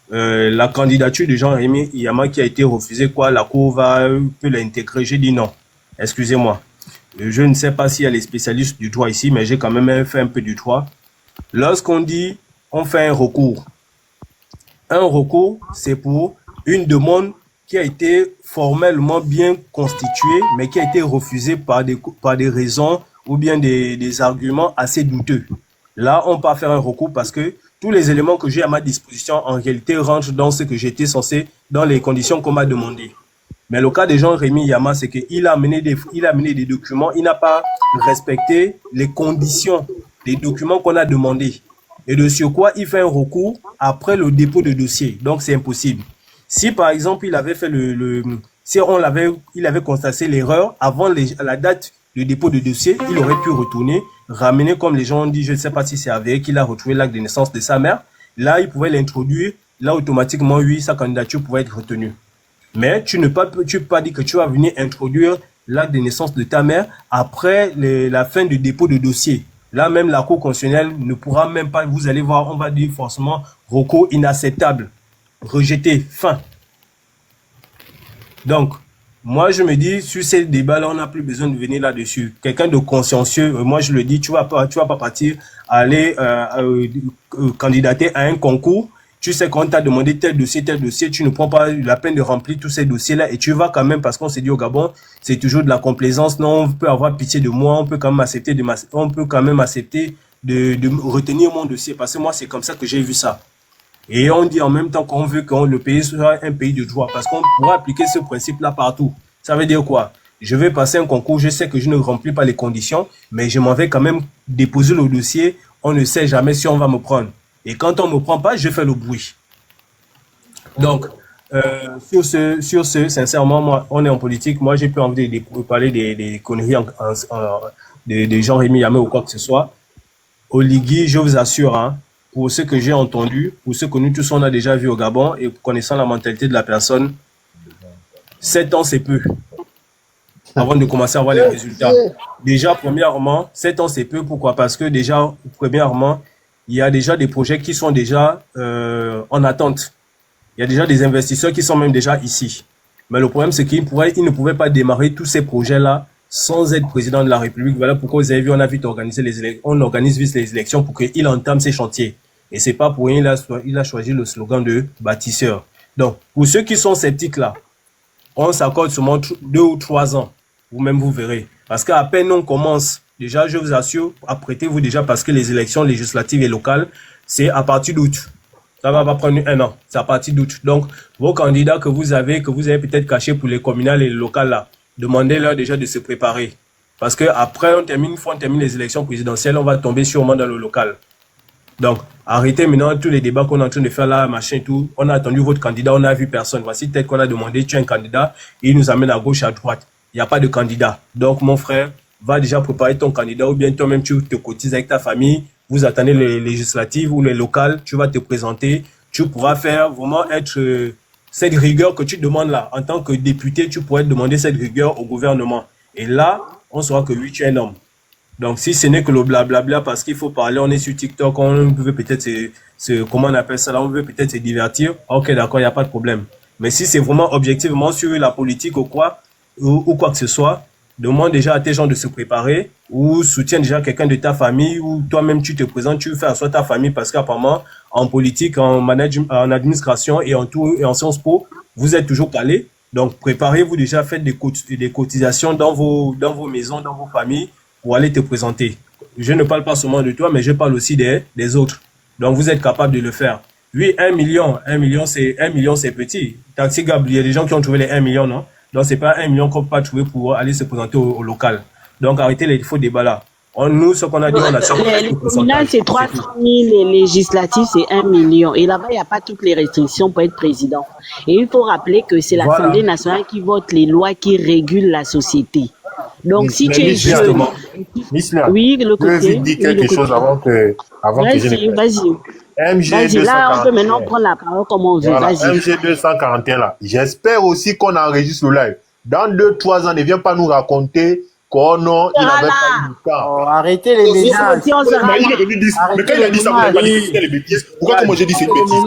la candidature de Jean-Rémy Yama qui a été refusée. La Cour peut l'intégrer. J'ai dit non. excusez-moi. Je ne sais pas s'il y a les spécialistes du droit ici, mais j'ai quand même fait un peu du droit. Lorsqu'on dit on fait un recours, c'est pour une demande qui a été formellement bien constituée, mais qui a été refusée par des raisons ou bien des arguments assez douteux. Là, on peut faire un recours parce que tous les éléments que j'ai à ma disposition, en réalité, rentrent dans ce que j'étais censé, dans les conditions qu'on m'a demandé. Mais le cas de Jean-Rémy Yama, c'est qu'il a amené des documents, il n'a pas respecté les conditions des documents qu'on a demandés. Et de sur quoi il fait un recours après le dépôt de dossier. Donc, c'est impossible. Si, par exemple, il avait fait il avait constaté l'erreur avant la date de dépôt de dossier, il aurait pu retourner, ramener, comme les gens ont dit, je ne sais pas si c'est avéré qu'il a retrouvé l'acte de naissance de sa mère. Là, il pouvait l'introduire. Là, automatiquement, oui, sa candidature pouvait être retenue. Mais tu peux pas dire que tu vas venir introduire l'acte de naissance de ta mère après la fin du dépôt de dossier. Là, même la Cour constitutionnelle ne pourra même pas, vous allez voir, on va dire forcément recours inacceptable, rejeté, fin. Donc, moi, je me dis, sur ces débats-là, on n'a plus besoin de venir là-dessus. Quelqu'un de consciencieux, moi, je le dis, tu vas pas partir aller candidater à un concours. Tu sais qu'on t'a demandé tel dossier, tu ne prends pas la peine de remplir tous ces dossiers-là et tu vas quand même, parce qu'on s'est dit au Gabon, c'est toujours de la complaisance. Non, on peut avoir pitié de moi, on peut quand même accepter de retenir mon dossier, parce que moi, c'est comme ça que j'ai vu ça. Et on dit en même temps qu'on veut que le pays soit un pays de droit, parce qu'on pourra appliquer ce principe-là partout. Ça veut dire quoi? Je vais passer un concours, je sais que je ne remplis pas les conditions, mais je m'en vais quand même déposer le dossier. On ne sait jamais si on va me prendre. Et quand on ne me prend pas, je fais le bruit. Donc, sur ce, sincèrement, moi, on est en politique. Moi, j'ai plus envie de parler des conneries de Jean-Rémy Yama ou quoi que ce soit. Oligui, je vous assure, hein, pour ce que j'ai entendu, pour ce que nous tous on a déjà vu au Gabon et connaissant la mentalité de la personne, 7 ans c'est peu avant de commencer à voir les résultats. Déjà, premièrement, 7 ans c'est peu. Pourquoi? Parce que déjà, premièrement, il y a déjà des projets qui sont déjà en attente. Il y a déjà des investisseurs qui sont même déjà ici. Mais le problème, c'est qu'il ne pouvait pas démarrer tous ces projets-là sans être président de la République. Voilà pourquoi vous avez vu, on a vite organisé les élections. On organise vite les élections pour qu'il entame ses chantiers. Et c'est pas pour rien il a choisi le slogan de bâtisseur. Donc, pour ceux qui sont sceptiques là, on s'accorde seulement 2 ou 3 ans. Vous-même, vous verrez. Parce qu'à peine on commence, déjà, je vous assure, apprêtez-vous déjà parce que les élections législatives et locales, c'est à partir d'août. Ça va pas prendre 1 an. C'est à partir d'août. Donc, vos candidats que vous avez peut-être cachés pour les communales et les locales là, demandez-leur déjà de se préparer. Parce que après, une fois on termine les élections présidentielles, on va tomber sûrement dans le local. Donc, arrêtez maintenant tous les débats qu'on est en train de faire là, machin et tout. On a attendu votre candidat, on n'a vu personne. Voici peut-être qu'on a demandé, tu es un candidat, et il nous amène à gauche, à droite. Il n'y a pas de candidat. Donc, mon frère, va déjà préparer ton candidat ou bien toi-même, tu te cotises avec ta famille. Vous attendez les législatives ou les locales, tu vas te présenter. Tu pourras faire vraiment cette rigueur que tu demandes là. En tant que député, tu pourrais demander cette rigueur au gouvernement. Et là, on saura que oui, tu es un homme. Donc, si ce n'est que le blablabla, parce qu'il faut parler, on est sur TikTok, on veut peut-être comment on appelle ça là, on veut peut-être se divertir. Ok, d'accord, il n'y a pas de problème. Mais si c'est vraiment objectivement sur la politique ou quoi que ce soit, demande déjà à tes gens de se préparer ou soutiens déjà quelqu'un de ta famille ou toi-même tu te présentes, tu fais asseoir ta famille parce qu'apparemment, en politique, en management, en administration et en tout, et en Sciences Po, vous êtes toujours calés. Donc, préparez-vous déjà, faites des cotisations dans vos maisons, dans vos familles, pour aller te présenter. Je ne parle pas seulement de toi, mais je parle aussi des autres. Donc, vous êtes capable de le faire. Oui, 1 million, c'est petit. Taxi Gab, il y a des gens qui ont trouvé les 1 million, non? Donc, c'est pas 1 million qu'on peut pas trouver pour aller se présenter au local. Donc, arrêtez les faux débats là. Nous, ce qu'on a dit, on a les communales, c'est 300 000, les législatives, c'est 1 million. Et là-bas, il n'y a pas toutes les restrictions pour être président. Et il faut rappeler que c'est l'Assemblée nationale qui vote les lois qui régulent la société. Donc, si tu es jeune... Oui, le côté... Je veux dire quelque chose avant que je... Vas-y, là, on peut maintenant prendre la parole comme on veut. Voilà, Vas-y. MG 241 là. J'espère aussi qu'on enregistre le live. Dans 2-3 ans, ne viens pas nous raconter qu'on il n'avait pas eu du temps. Oh, arrêtez les menaces. Mais il est venu dire, mais quand il a dit ça, vous n'avez pas dit que c'était les bêtises. Pourquoi comment j'ai dit c'est une bêtise?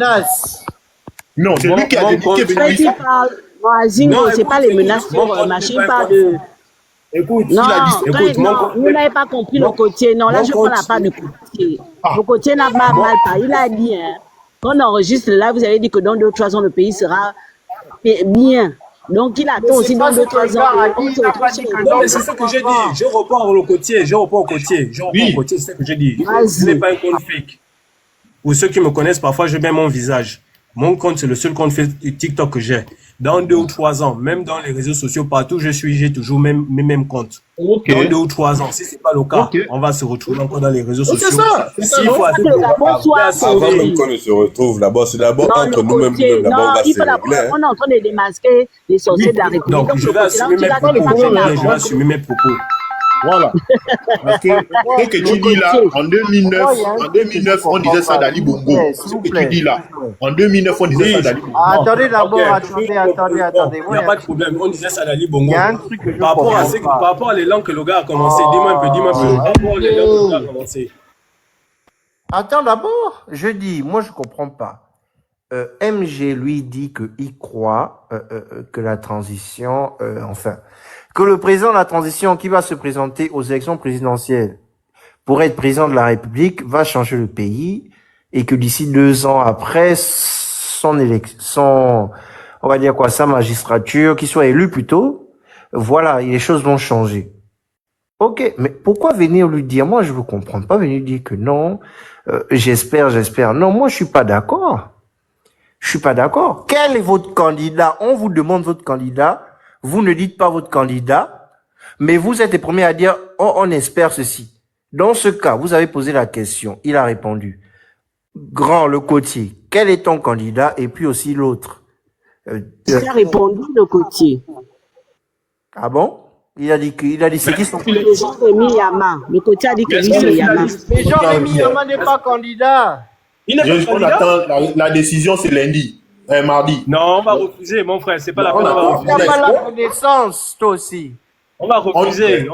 Non, c'est lui qui a dit qu'il est venu dire ça. Zingo, c'est pas les menaces pour machin, pas de... Écoute, Non, écoute, non, vous n'avez pas compris le côtier. Non, là, je ne parle pas de côtier. Le côtier n'a pas mal parlé. Il a dit, hein, quand on enregistre là, vous avez dit que dans 2-3 ans, le pays sera bien. Donc, il attend aussi dans 2-3 ans. Non, mais c'est ça que j'ai dit. Je repars au côtier. Je repars au côtier. C'est ça que j'ai dit. Ce n'est pas un compte fake. Pour ceux qui me connaissent, parfois, je mets mon visage. Mon compte, c'est le seul compte TikTok que j'ai. Dans 2 ou 3 ans, même dans les réseaux sociaux, partout où j'ai toujours mes mêmes comptes. Okay. Dans 2 ou 3 ans, si ce n'est pas le cas, on va se retrouver encore dans les réseaux sociaux. C'est ça. S'il faut avant même qu'on ne se retrouve là-bas, c'est d'abord entre nous-mêmes. D'abord, on va se régler. On est en train de démasquer les sorciers de la République. Donc, je vais assumer mes propos. Voilà. Parce que ce que tu dis là, en 2009, on disait ça d'Ali Bongo. Ce que tu dis là, en 2009, on disait ça d'Ali Bongo. Attendez d'abord, attendez. Il n'y a pas de problème, on disait ça d'Ali Bongo. Il y a un truc que je par rapport à l'élan que le gars a commencé, dis-moi un peu. Par rapport à l'élan que le gars a commencé. Attends d'abord, je dis, moi je comprends pas. MG lui dit qu'il croit que la transition, que le président de la transition qui va se présenter aux élections présidentielles pour être président de la République va changer le pays et que d'ici 2 ans après son on va dire quoi, sa magistrature, qu'il soit élu plutôt, voilà, les choses vont changer. Ok, mais pourquoi venir lui dire, moi je ne comprends pas, venir lui dire que non, j'espère. Non, moi je suis pas d'accord. Quel est votre candidat? On vous demande votre candidat. Vous ne dites pas votre candidat, mais vous êtes les premiers à dire « Oh, on espère ceci ». Dans ce cas, vous avez posé la question, il a répondu « Grand, le côtier, quel est ton candidat ?» Et puis aussi l'autre. Il a répondu le côtier. Ah bon? Il a dit c'est qui son candidat? Jean-Rémy Yama. Le côtier a dit que lui c'est Yama. Mais Jean-Rémy Yama n'est pas candidat. On attend la décision, c'est lundi. Mardi. Non, on va refuser, mon frère. C'est pas la peine. On va refuser. On n'a pas la connaissance, toi aussi. On va refuser.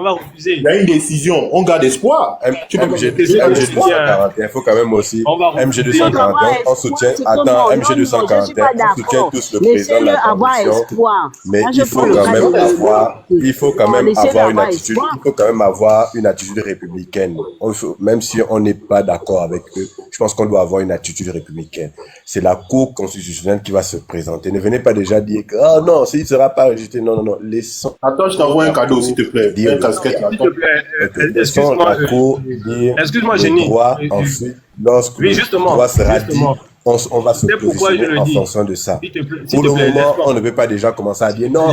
Il y a une décision. On garde espoir. MG241, il faut quand même aussi. MG241, on soutient. Attends, MG241, on soutient tous le président de la transition. Mais il faut quand même avoir une attitude républicaine. Même si on n'est pas d'accord avec eux, je pense qu'on doit avoir une attitude républicaine. C'est la Cour constitutionnelle qui va se présenter. Ne venez pas déjà dire que, oh non, s'il ne sera pas rejeté. Non. Laissons. Attends, je t'envoie un cadeau, s'il te plaît. S'il te plaît. Excuse-moi, Génie. Ensuite, lorsque le droit sera dit, on va se positionner en fonction de ça. Pour le moment, on ne peut pas déjà commencer à dire non.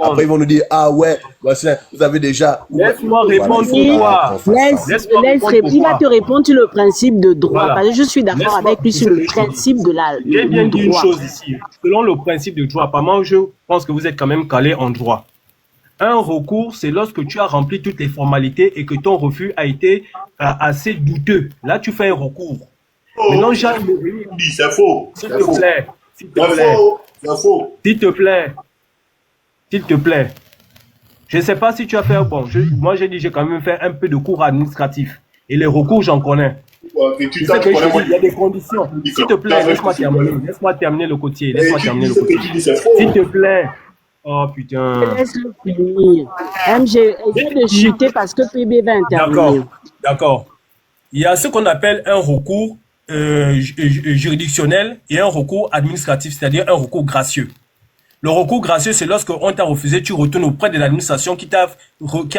Après, ils vont nous dire, ah ouais, vous avez déjà. Laisse-moi répondre pour toi. Il va te répondre sur le principe de droit. Parce que je suis d'accord avec lui sur le principe de la. J'ai bien dit une chose ici. Selon le principe de droit, apparemment, je pense que vous êtes quand même calé en droit. Un recours, c'est lorsque tu as rempli toutes les formalités et que ton refus a été assez douteux. Là, tu fais un recours. Maintenant, c'est faux. S'il te plaît. S'il te plaît. Je ne sais pas si tu as fait moi, j'ai dit, j'ai quand même fait un peu de cours administratif. Et les recours, j'en connais. Il y a des conditions. S'il te plaît, laisse-moi terminer le côtier. S'il te plaît. Oh putain. Laisse-le finir. MG, essaie de chuter parce que PB va intervenir. D'accord. Il y a ce qu'on appelle un recours juridictionnel et un recours administratif, c'est-à-dire un recours gracieux. Le recours gracieux, c'est lorsque on t'a refusé, tu retournes auprès de l'administration qui a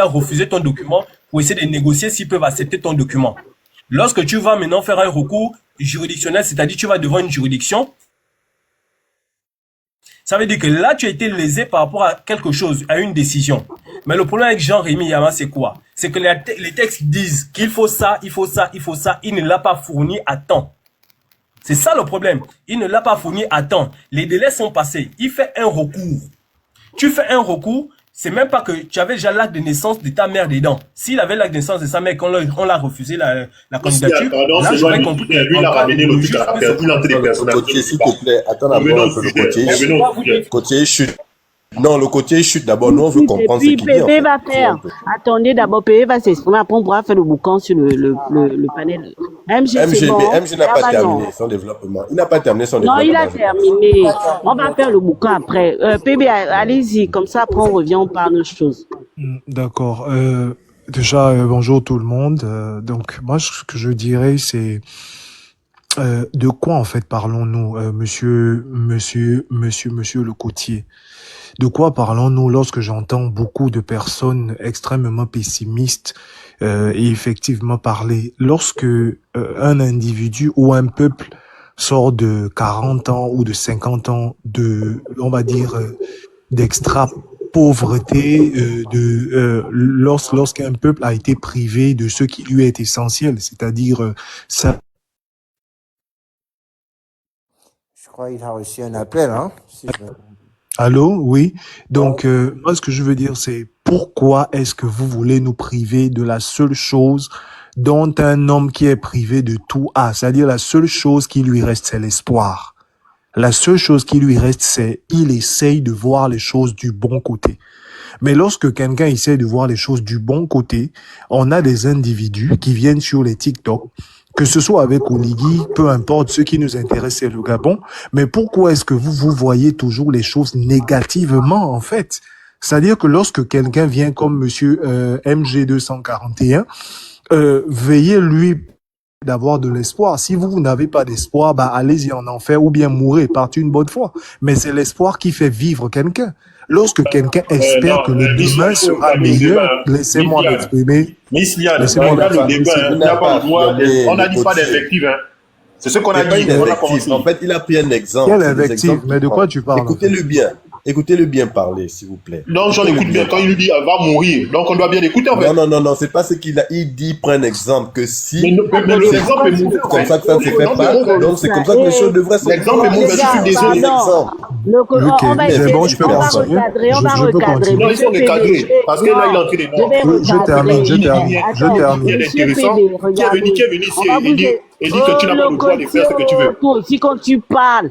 refusé ton document pour essayer de négocier s'ils peuvent accepter ton document. Lorsque tu vas maintenant faire un recours juridictionnel, c'est-à-dire tu vas devant une juridiction, ça veut dire que là, tu as été lésé par rapport à quelque chose, à une décision. Mais le problème avec Jean-Rémy Yama, c'est quoi? C'est que les textes disent qu'il faut ça, il faut ça, il faut ça. Il ne l'a pas fourni à temps. C'est ça le problème. Il ne l'a pas fourni à temps. Les délais sont passés. Il fait un recours. Tu fais un recours, c'est même pas que tu avais déjà l'acte de naissance de ta mère dedans. S'il avait l'acte de naissance de sa mère, qu'on l'a refusé la candidature, là, j'aurais compris qu'il a ramené le but à l'entrée des personnes. S'il te plaît, attends d'abord un peu le côtier chute. Non, le côtier chute d'abord. Nous, on veut comprendre ce qu'il dit. PV va faire. Attendez, d'abord, PV va s'exprimer. Après, on pourra faire le boucan sur le panel. MG, c'est bon. MG n'a pas Gabon. terminé son développement. Il n'a pas terminé son Non, développement. il a terminé. On va faire le bouquin après. PB, allez-y. Comme ça, après, on revient, on parle de choses. D'accord. Déjà, bonjour tout le monde. Donc, moi, ce que je dirais, c'est de quoi en fait parlons-nous, monsieur le Coutier? De quoi parlons-nous lorsque j'entends beaucoup de personnes extrêmement pessimistes et effectivement parler lorsque un individu ou un peuple sort de 40 ans ou de 50 ans de, on va dire, d'extra pauvreté, lorsqu'un peuple a été privé de ce qui lui est essentiel, c'est-à-dire ça. Je crois qu'il a reçu un appel, hein? Allô, oui. Donc, moi, ce que je veux dire, c'est pourquoi est-ce que vous voulez nous priver de la seule chose dont un homme qui est privé de tout a, c'est-à-dire la seule chose qui lui reste, c'est l'espoir. La seule chose qui lui reste, c'est il essaye de voir les choses du bon côté. Mais lorsque quelqu'un essaie de voir les choses du bon côté, on a des individus qui viennent sur les TikTok, que ce soit avec Oligui, peu importe, ce qui nous intéresse, c'est le Gabon. Mais pourquoi est-ce que vous voyez toujours les choses négativement, en fait? C'est-à-dire que lorsque quelqu'un vient comme monsieur MG241, veillez lui d'avoir de l'espoir. Si vous n'avez pas d'espoir, bah allez-y en enfer ou bien mourrez, partez une bonne fois. Mais c'est l'espoir qui fait vivre quelqu'un. Lorsque quelqu'un espère que le demain sera meilleur, laissez-moi m'exprimer. Miss Liane, regarde le débat, il n'a pas le droit, on n'a dit pas d'invective, hein. C'est ce qu'on a dit, on a commencé. En fait, il a pris un exemple. Quel invective? Mais de quoi tu parles? Écoutez-le bien. Écoutez-le bien parler, s'il vous plaît. Donc, j'en écoute bien. Quand il nous dit, elle va mourir. Donc, on doit bien l'écouter, en fait. Non, c'est pas ce qu'il a. Il dit, prends un exemple que si. Mais l'exemple est mauvais. Comme ça que ça ne se fait pas. Donc, c'est comme ça que les choses devraient se faire. L'exemple est mauvais. Je suis désolé. Ok, c'est bon, je peux continuer. Je peux continuer. Non, ils sont recadrés. Parce que là, il est en train de Je termine. Qui est intéressant. Qui est venu ici et dit que tu n'as pas le droit de faire ce que tu veux. Si quand tu parles.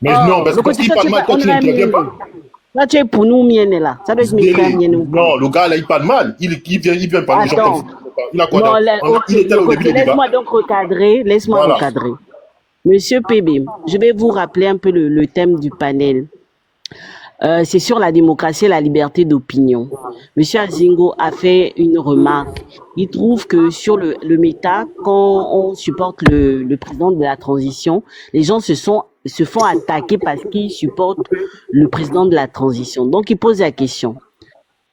Mais non, parce que quand il parle mal, toi, tu n'interviens pas. Là, tu es pour nous, mienne là. Ça doit être mes frères, mienne. Non, le gars là, il parle mal. Il vient parler aux gens. Il a quoi non, il était au début du débat. Laisse-moi donc recadrer. Laisse-moi recadrer. Monsieur PB, je vais vous rappeler un peu le thème du panel. C'est sur la démocratie et la liberté d'opinion. Monsieur Azingo a fait une remarque. Il trouve que sur le méta, quand on supporte le président de la transition, les gens se font attaquer parce qu'ils supportent le président de la transition. Donc, il pose la question.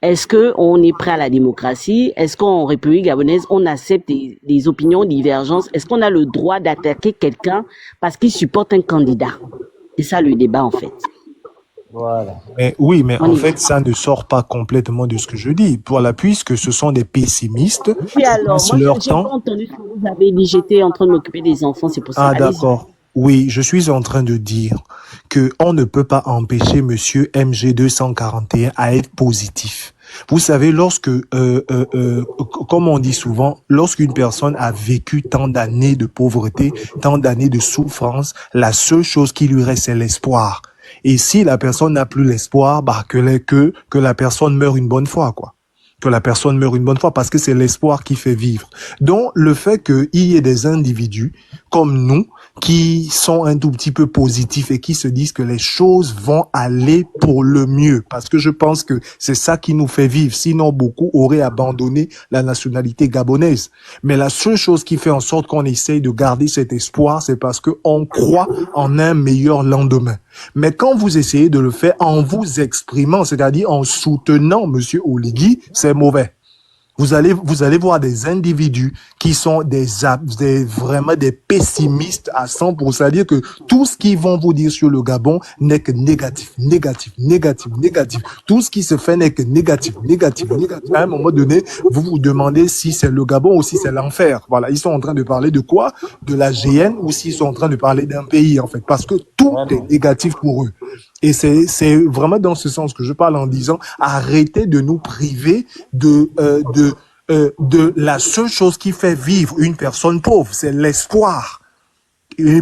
Est-ce qu'on est prêt à la démocratie? Est-ce qu'en République gabonaise, on accepte des opinions divergentes? Est-ce qu'on a le droit d'attaquer quelqu'un parce qu'il supporte un candidat? C'est ça le débat, en fait. Voilà. Mais oui, mais en fait, ça ne sort pas complètement de ce que je dis. Voilà, puisque ce sont des pessimistes. Oui, alors, moi, j'ai pas entendu ce que vous avez dit. J'étais en train de m'occuper des enfants, c'est pour ça. Ah, d'accord. Oui, je suis en train de dire que on ne peut pas empêcher monsieur MG241 à être positif. Vous savez, lorsque, comme on dit souvent, lorsqu'une personne a vécu tant d'années de pauvreté, tant d'années de souffrance, la seule chose qui lui reste, c'est l'espoir. Et si la personne n'a plus l'espoir, bah, que la personne meure une bonne fois, quoi. Que la personne meure une bonne fois, parce que c'est l'espoir qui fait vivre. Donc, le fait qu'il y ait des individus comme nous qui sont un tout petit peu positifs et qui se disent que les choses vont aller pour le mieux, parce que je pense que c'est ça qui nous fait vivre. Sinon, beaucoup auraient abandonné la nationalité gabonaise. Mais la seule chose qui fait en sorte qu'on essaye de garder cet espoir, c'est parce qu'on croit en un meilleur lendemain. Mais quand vous essayez de le faire en vous exprimant, c'est-à-dire en soutenant monsieur Oligui, c'est mauvais. Vous allez voir des individus qui sont vraiment des pessimistes à 100%. C'est-à-dire que tout ce qu'ils vont vous dire sur le Gabon n'est que négatif. Tout ce qui se fait n'est que négatif. À un moment donné, vous vous demandez si c'est le Gabon ou si c'est l'enfer. Voilà. Ils sont en train de parler de quoi? De la GN, ou s'ils sont en train de parler d'un pays, en fait. Parce que tout est négatif pour eux. Et c'est vraiment dans ce sens que je parle en disant, arrêtez de nous priver de la seule chose qui fait vivre une personne pauvre, c'est l'espoir. Et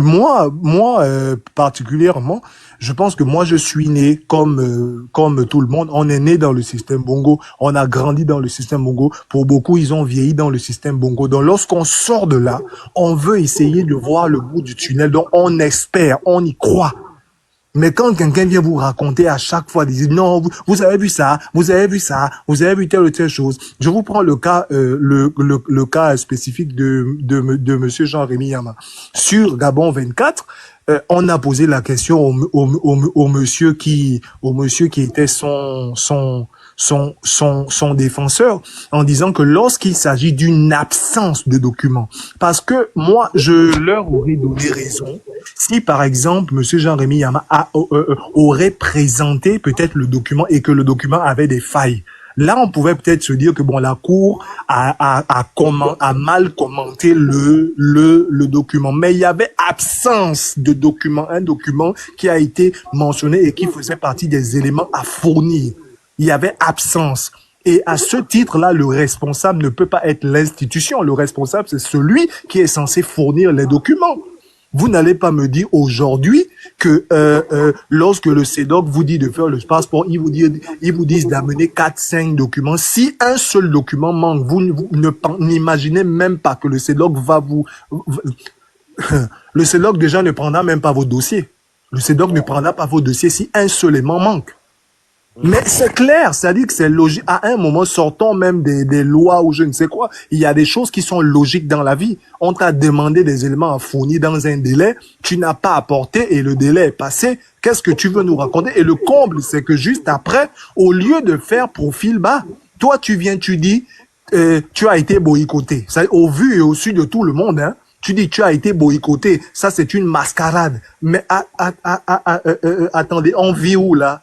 particulièrement, je pense que moi, je suis né comme tout le monde. On est né dans le système Bongo. On a grandi dans le système Bongo. Pour beaucoup, ils ont vieilli dans le système Bongo. Donc, lorsqu'on sort de là, on veut essayer de voir le bout du tunnel. Donc, on espère, on y croit. Mais quand quelqu'un vient vous raconter à chaque fois, il dit non, vous avez vu ça, vous avez vu ça, vous avez vu telle ou telle chose. Je vous prends le cas, le cas spécifique de monsieur Jean-Rémy Yama. Sur Gabon 24, on a posé la question au monsieur qui était son défenseur, en disant que lorsqu'il s'agit d'une absence de documents, parce que moi, je leur aurais donné raison si, par exemple, monsieur Jean-Rémy Yama aurait présenté peut-être le document et que le document avait des failles. Là, on pouvait peut-être se dire que bon, la Cour a mal commenté le document. Mais il y avait absence de document, un document qui a été mentionné et qui faisait partie des éléments à fournir. Il y avait absence. Et à ce titre-là, le responsable ne peut pas être l'institution. Le responsable, c'est celui qui est censé fournir les documents. Vous n'allez pas me dire aujourd'hui que lorsque le CEDOC vous dit de faire le passeport, ils vous disent d'amener 4-5 documents. Si un seul document manque, vous n'imaginez même pas que le CEDOC le CEDOC déjà ne prendra même pas vos dossiers. Le CEDOC ne prendra pas vos dossiers si un seul élément manque. Mais c'est clair, c'est-à-dire que c'est logique. À un moment, sortons même des lois ou je ne sais quoi. Il y a des choses qui sont logiques dans la vie. On t'a demandé des éléments à fournir dans un délai. Tu n'as pas apporté et le délai est passé. Qu'est-ce que tu veux nous raconter? Et le comble, c'est que juste après, au lieu de faire profil bas, toi, tu viens, tu dis, tu as été boycotté. Ça, au vu et au su de tout le monde, hein. Tu dis, tu as été boycotté. Ça, c'est une mascarade. Mais attendez, on vit où, là?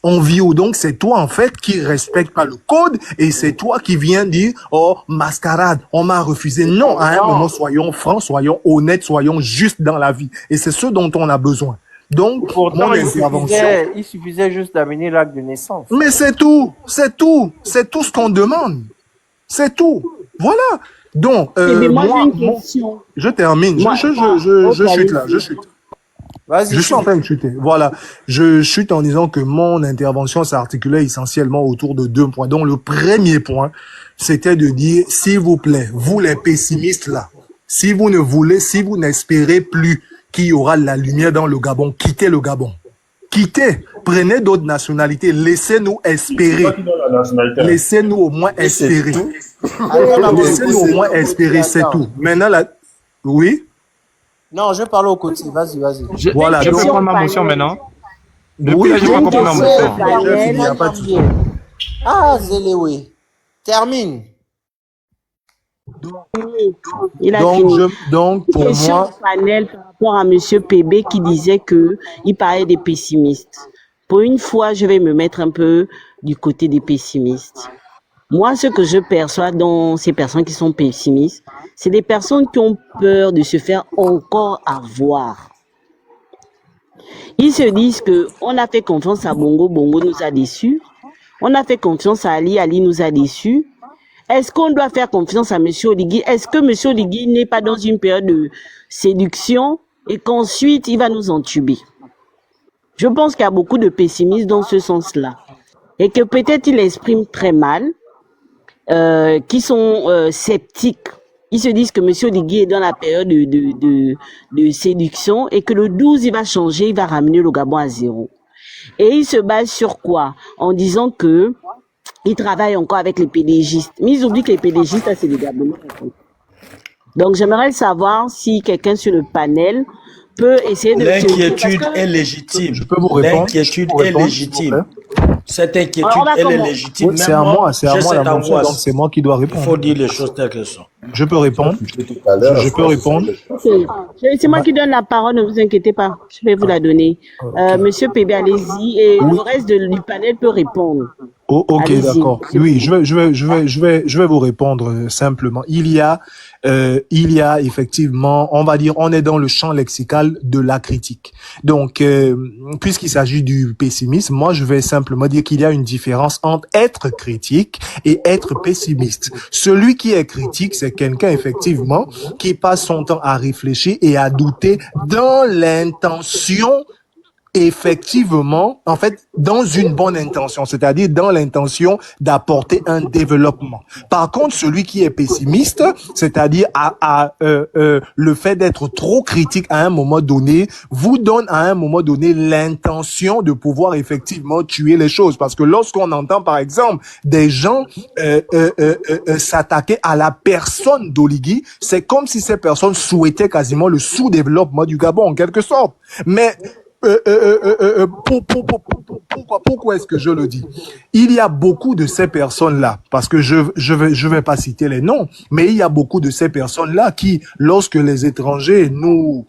On vit où? Donc, c'est toi, en fait, qui respecte pas le code et c'est toi qui viens dire, oh, mascarade, on m'a refusé. Non, à un moment, soyons francs, soyons honnêtes, soyons justes dans la vie. Et c'est ce dont on a besoin. Donc, pourtant, mon intervention. Il suffisait juste d'amener l'acte de naissance. Mais c'est tout. C'est tout. C'est tout ce qu'on demande. C'est tout. Voilà. Donc, moi, j'ai une question. Je termine. Je chute là. Je chute. Je suis en train de chuter. Voilà. Je chute en disant que mon intervention s'articulait essentiellement autour de 2 points. Donc, le premier point, c'était de dire, s'il vous plaît, vous les pessimistes là, si vous n'espérez plus qu'il y aura la lumière dans le Gabon, quittez le Gabon. Quittez. Prenez d'autres nationalités. Laissez-nous espérer. Laissez-nous au moins espérer. Laissez-nous au moins espérer, c'est tout. Maintenant, oui? Non, je parle au côté. Vas-y. Voilà. Je peux prendre ma motion maintenant. Depuis là, je vais pas prendre ma motion. Ah, Zéléoué. Termine. Il a fini. Donc, pour moi, panel par rapport à monsieur PB qui disait que il parlait des pessimistes. Pour une fois, je vais me mettre un peu du côté des pessimistes. Moi, ce que je perçois dans ces personnes qui sont pessimistes, c'est des personnes qui ont peur de se faire encore avoir. Ils se disent que on a fait confiance à Bongo, Bongo nous a déçus. On a fait confiance à Ali, Ali nous a déçus. Est-ce qu'on doit faire confiance à M. Oligui? Est-ce que M. Oligui n'est pas dans une période de séduction et qu'ensuite il va nous entuber? Je pense qu'il y a beaucoup de pessimistes dans ce sens-là. Et que peut-être il exprime très mal, qui sont sceptiques. Ils se disent que M. Oligui est dans la période de séduction et que le 12, il va changer, il va ramener le Gabon à 0. Et il se base sur quoi? En disant que ils travaillent encore avec les PDGistes. Mais ils oublient que les PDGistes, c'est des Gabonais. Donc, j'aimerais savoir si quelqu'un sur le panel peut essayer de... L'inquiétude est légitime. Je peux vous répondre? L'inquiétude est légitime. Cette inquiétude, elle est légitime. C'est à moi la motion, donc c'est moi qui dois répondre. Il faut dire les choses telles qu'elles sont. Je peux répondre? Je peux répondre? C'est moi qui donne la parole, ne vous inquiétez pas. Je vais vous la donner. Monsieur PB, allez-y. Et le reste du panel peut répondre. Oh, ok, d'accord. Oui, je vais vous répondre simplement. Il y a effectivement, on va dire, on est dans le champ lexical de la critique. Donc, puisqu'il s'agit du pessimisme, moi, je vais simplement dire qu'il y a une différence entre être critique et être pessimiste. Celui qui est critique, c'est quelqu'un, effectivement, qui passe son temps à réfléchir et à douter dans l'intention, effectivement, en fait, dans une bonne intention, c'est-à-dire dans l'intention d'apporter un développement. Par contre, celui qui est pessimiste, c'est-à-dire le fait d'être trop critique à un moment donné, vous donne à un moment donné l'intention de pouvoir effectivement tuer les choses. Parce que lorsqu'on entend, par exemple, des gens s'attaquer à la personne d'Oligui, c'est comme si ces personnes souhaitaient quasiment le sous-développement du Gabon, en quelque sorte. Mais pourquoi est-ce que je le dis? Il y a beaucoup de ces personnes-là, parce que je vais pas citer les noms, mais il y a beaucoup de ces personnes-là qui, lorsque les étrangers nous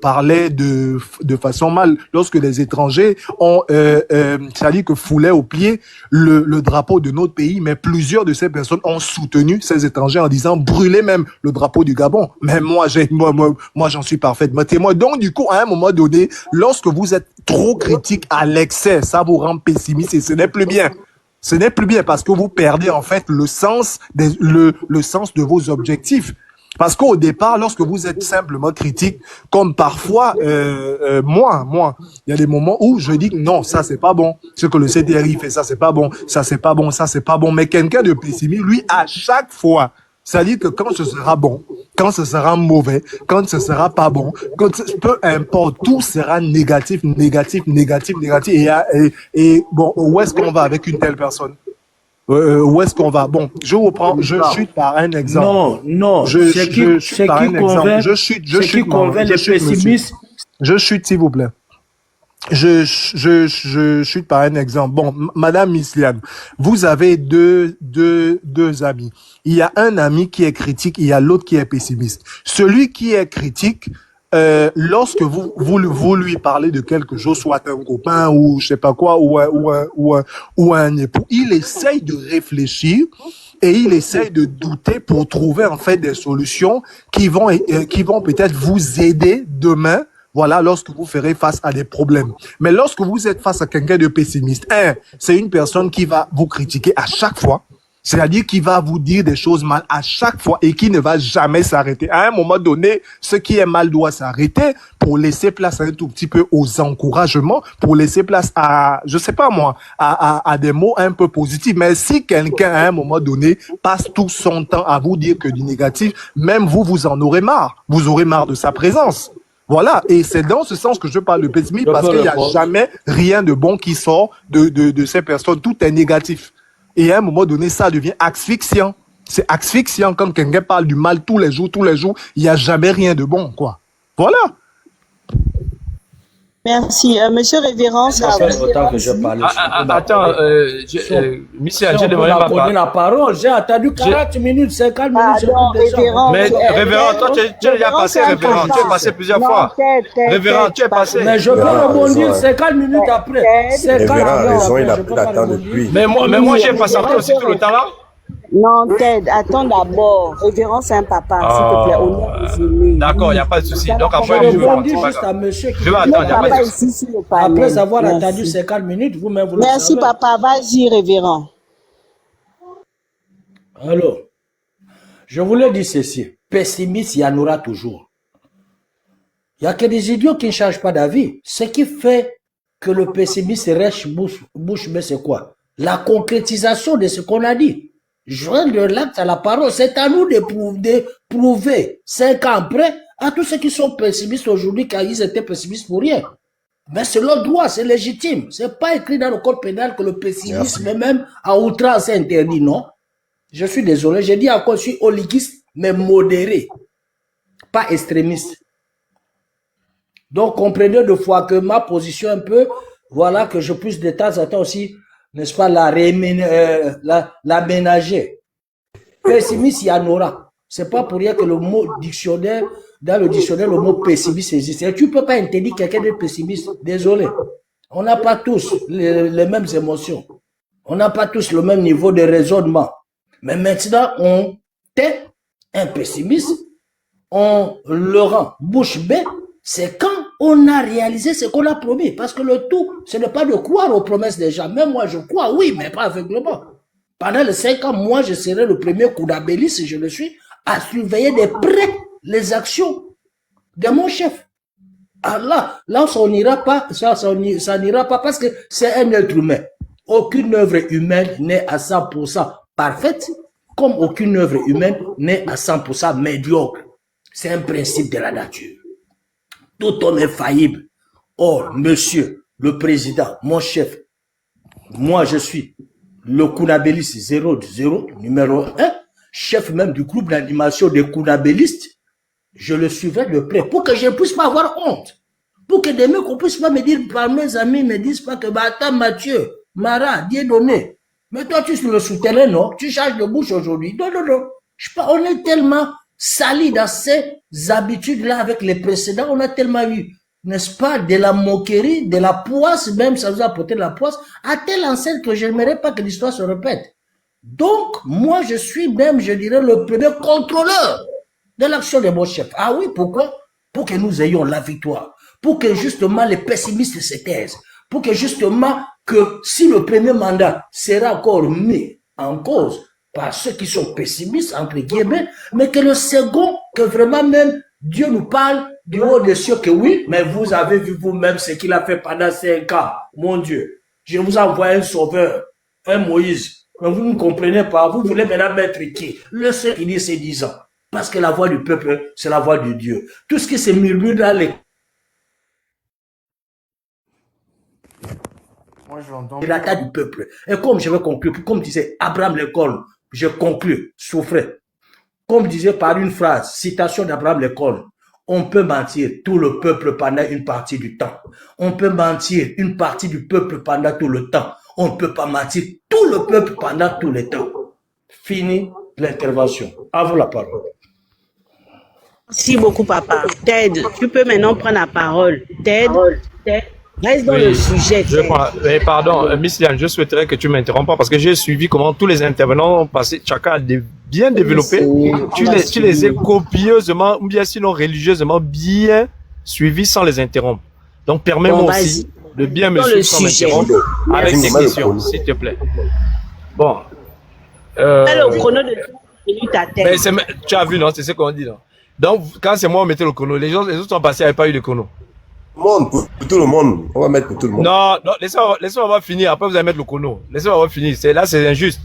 parlaient de façon mal, lorsque les étrangers ont, c'est-à-dire que foulaient au pied le drapeau de notre pays, mais plusieurs de ces personnes ont soutenu ces étrangers en disant brûlez même le drapeau du Gabon. Mais moi j'en suis parfaitement témoin. Donc du coup, à un moment donné, lorsque vous êtes trop critique à l'excès, ça vous rend pessimiste et ce n'est plus bien. Ce n'est plus bien parce que vous perdez en fait le sens le sens de vos objectifs. Parce qu'au départ, lorsque vous êtes simplement critique, comme parfois, moi, il y a des moments où je dis que non, ça c'est pas bon. Ce que le CTRI fait, ça c'est pas bon, ça c'est pas bon, ça c'est pas bon. Mais quelqu'un de pessimiste, lui, à chaque fois, ça dit que quand ce sera bon, quand ce sera mauvais, quand ce sera pas bon, peu importe, tout sera négatif. Et bon, où est-ce qu'on va avec une telle personne? Où est-ce qu'on va? Bon, je chute par un exemple. Non, je chute, s'il vous plaît. Je chute par un exemple. Bon, Madame Misliane, vous avez deux amis. Il y a un ami qui est critique, il y a l'autre qui est pessimiste. Celui qui est critique, lorsque vous lui parlez de quelque chose, soit un copain ou je sais pas quoi, ou un époux, il essaye de réfléchir et il essaye de douter pour trouver en fait des solutions qui vont peut-être vous aider demain. Voilà, lorsque vous ferez face à des problèmes. Mais lorsque vous êtes face à quelqu'un de pessimiste, c'est une personne qui va vous critiquer à chaque fois. C'est-à-dire qu'il va vous dire des choses mal à chaque fois et qui ne va jamais s'arrêter. À un moment donné, ce qui est mal doit s'arrêter pour laisser place un tout petit peu aux encouragements, pour laisser place à, je sais pas moi, à des mots un peu positifs. Mais si quelqu'un, à un moment donné, passe tout son temps à vous dire que du négatif, même vous en aurez marre. Vous aurez marre de sa présence. Voilà, et c'est dans ce sens que je parle de pessimisme, parce qu'il n'y a jamais rien de bon qui sort de ces personnes. Tout est négatif. Et à un moment donné, ça devient asphyxiant. C'est asphyxiant quand quelqu'un parle du mal tous les jours, il n'y a jamais rien de bon, quoi. Voilà. Merci. Monsieur Révérend, ça fait longtemps que je parle. Attends, Michel, j'ai demandé ma part. La parole. J'ai attendu 40 minutes, 50 minutes. Révérend. Mais Révérend, toi, tu es déjà passé, Révérend. Tu es passé plusieurs fois. Révérend, tu es passé. Mais je peux rebondir 50 minutes après. Révérend a raison, il a pris la temps depuis. Mais moi, j'ai pas sorti aussi tout le temps là. Non, Ted, attends d'abord. Révérend, c'est un papa, s'il te plaît. D'accord, il n'y a pas de souci. Donc après, je vais attendre, il n'y a pas de souci. Après avoir attendu 50 minutes, vous-même, vous le savez. Merci, papa. Vas-y, Révérend. Alors, je voulais dire ceci. Pessimiste, il y en aura toujours. Il n'y a que des idiots qui ne changent pas d'avis. Ce qui fait que le pessimiste reste bouche bée, c'est quoi? La concrétisation de ce qu'on a dit. Joindre l'acte à la parole, c'est à nous de prouver 5 ans après à tous ceux qui sont pessimistes aujourd'hui, car ils étaient pessimistes pour rien. Mais c'est leur droit, c'est légitime. C'est pas écrit dans le code pénal que le pessimisme, même à outrance, est interdit, non? Je suis désolé, j'ai dit encore, je suis oliguiste, mais modéré, pas extrémiste. Donc, comprenez deux fois que ma position un peu, voilà, que je puisse de temps en temps aussi, n'est-ce pas, l'aménager. Pessimiste, il y en aura. C'est pas pour rien que le mot dictionnaire, dans le dictionnaire, le mot pessimiste existe. Et tu peux pas interdire quelqu'un d'être pessimiste. Désolé. On n'a pas tous les mêmes émotions. On n'a pas tous le même niveau de raisonnement. Mais maintenant, on tait un pessimiste, on le rend bouche bée. C'est quand on a réalisé ce qu'on a promis. Parce que le tout, ce n'est pas de croire aux promesses des gens. Même moi, je crois, oui, mais pas aveuglément. Pendant les 5 ans, moi, je serai le premier Kounabélis, si je le suis, à surveiller de près les actions de mon chef. Alors là, ça n'ira pas, ça n'ira pas parce que c'est un être humain. Aucune œuvre humaine n'est à 100% parfaite, comme aucune œuvre humaine n'est à 100% médiocre. C'est un principe de la nature. Tout homme est faillible. Or, monsieur, le président, mon chef, moi je suis le Kounabélis 00, numéro 1, chef même du groupe d'animation des Kounabélistes. Je le suivrai de près pour que je ne puisse pas avoir honte. Pour que demain qu'on puisse pas me dire, par mes amis, me disent pas que, bah, attends, Mathieu, Mara, Dieudonné, mais toi, tu es sur le souterrain, non? Tu changes de bouche aujourd'hui. Non, non, non. Je sais pas, on est tellement salis dans ces habitudes-là avec les précédents, on a tellement eu, n'est-ce pas, de la moquerie, de la poisse, même ça nous a apporté de la poisse, à telle enseigne que je n'aimerais pas que l'histoire se répète. Donc, moi, je suis même, je dirais, le premier contrôleur de l'action de mon chef. Ah oui, pourquoi? Pour que nous ayons la victoire. Pour que justement les pessimistes se taisent. Pour que justement, que si le premier mandat sera encore mis en cause par ceux qui sont pessimistes, entre guillemets, mais que le second, que vraiment même Dieu nous parle du haut des cieux que oui, mais vous avez vu vous-même ce qu'il a fait pendant 5 ans. Mon Dieu, je vous envoie un sauveur, un Moïse. Mais vous ne comprenez pas, vous voulez maintenant mettre qui? Le seul qui dit c'est 10 ans. Parce que la voix du peuple, c'est la voix de Dieu. Tout ce qui se murmure dans les... Moi, je l'entends. C'est l'attaque du peuple. Et comme je vais conclure, comme disait Abraham Lincoln, je conclue, souffrez. Comme disait par une phrase, citation d'Abraham Lincoln, on peut mentir tout le peuple pendant une partie du temps. On peut mentir une partie du peuple pendant tout le temps. On ne peut pas mentir tout le peuple pendant tout le temps. Fini l'intervention. À vous la parole. Merci beaucoup, papa. Ted, tu peux maintenant prendre la parole. Ted, reste dans le sujet. Pardon, Miss Liane, je souhaiterais que tu m'interromps pas parce que j'ai suivi comment tous les intervenants ont passé, chacun a bien développé. Tu les as copieusement, ou bien sinon religieusement bien suivis sans les interrompre. Donc, permets-moi aussi de bien me suivre sans m'interrompre avec des questions, s'il te plaît. Bon. Le chrono de minutes à tête. Tu as vu, non? C'est ce qu'on dit, non? Donc, quand c'est moi, on mettait le chrono. Les autres sont passés, il n'y avait pas eu de chrono. Pour tout le monde. On va mettre pour tout le monde. Non, laissez-moi avoir fini. Après, vous allez mettre le chrono. Laissez-moi avoir fini. Là, c'est injuste.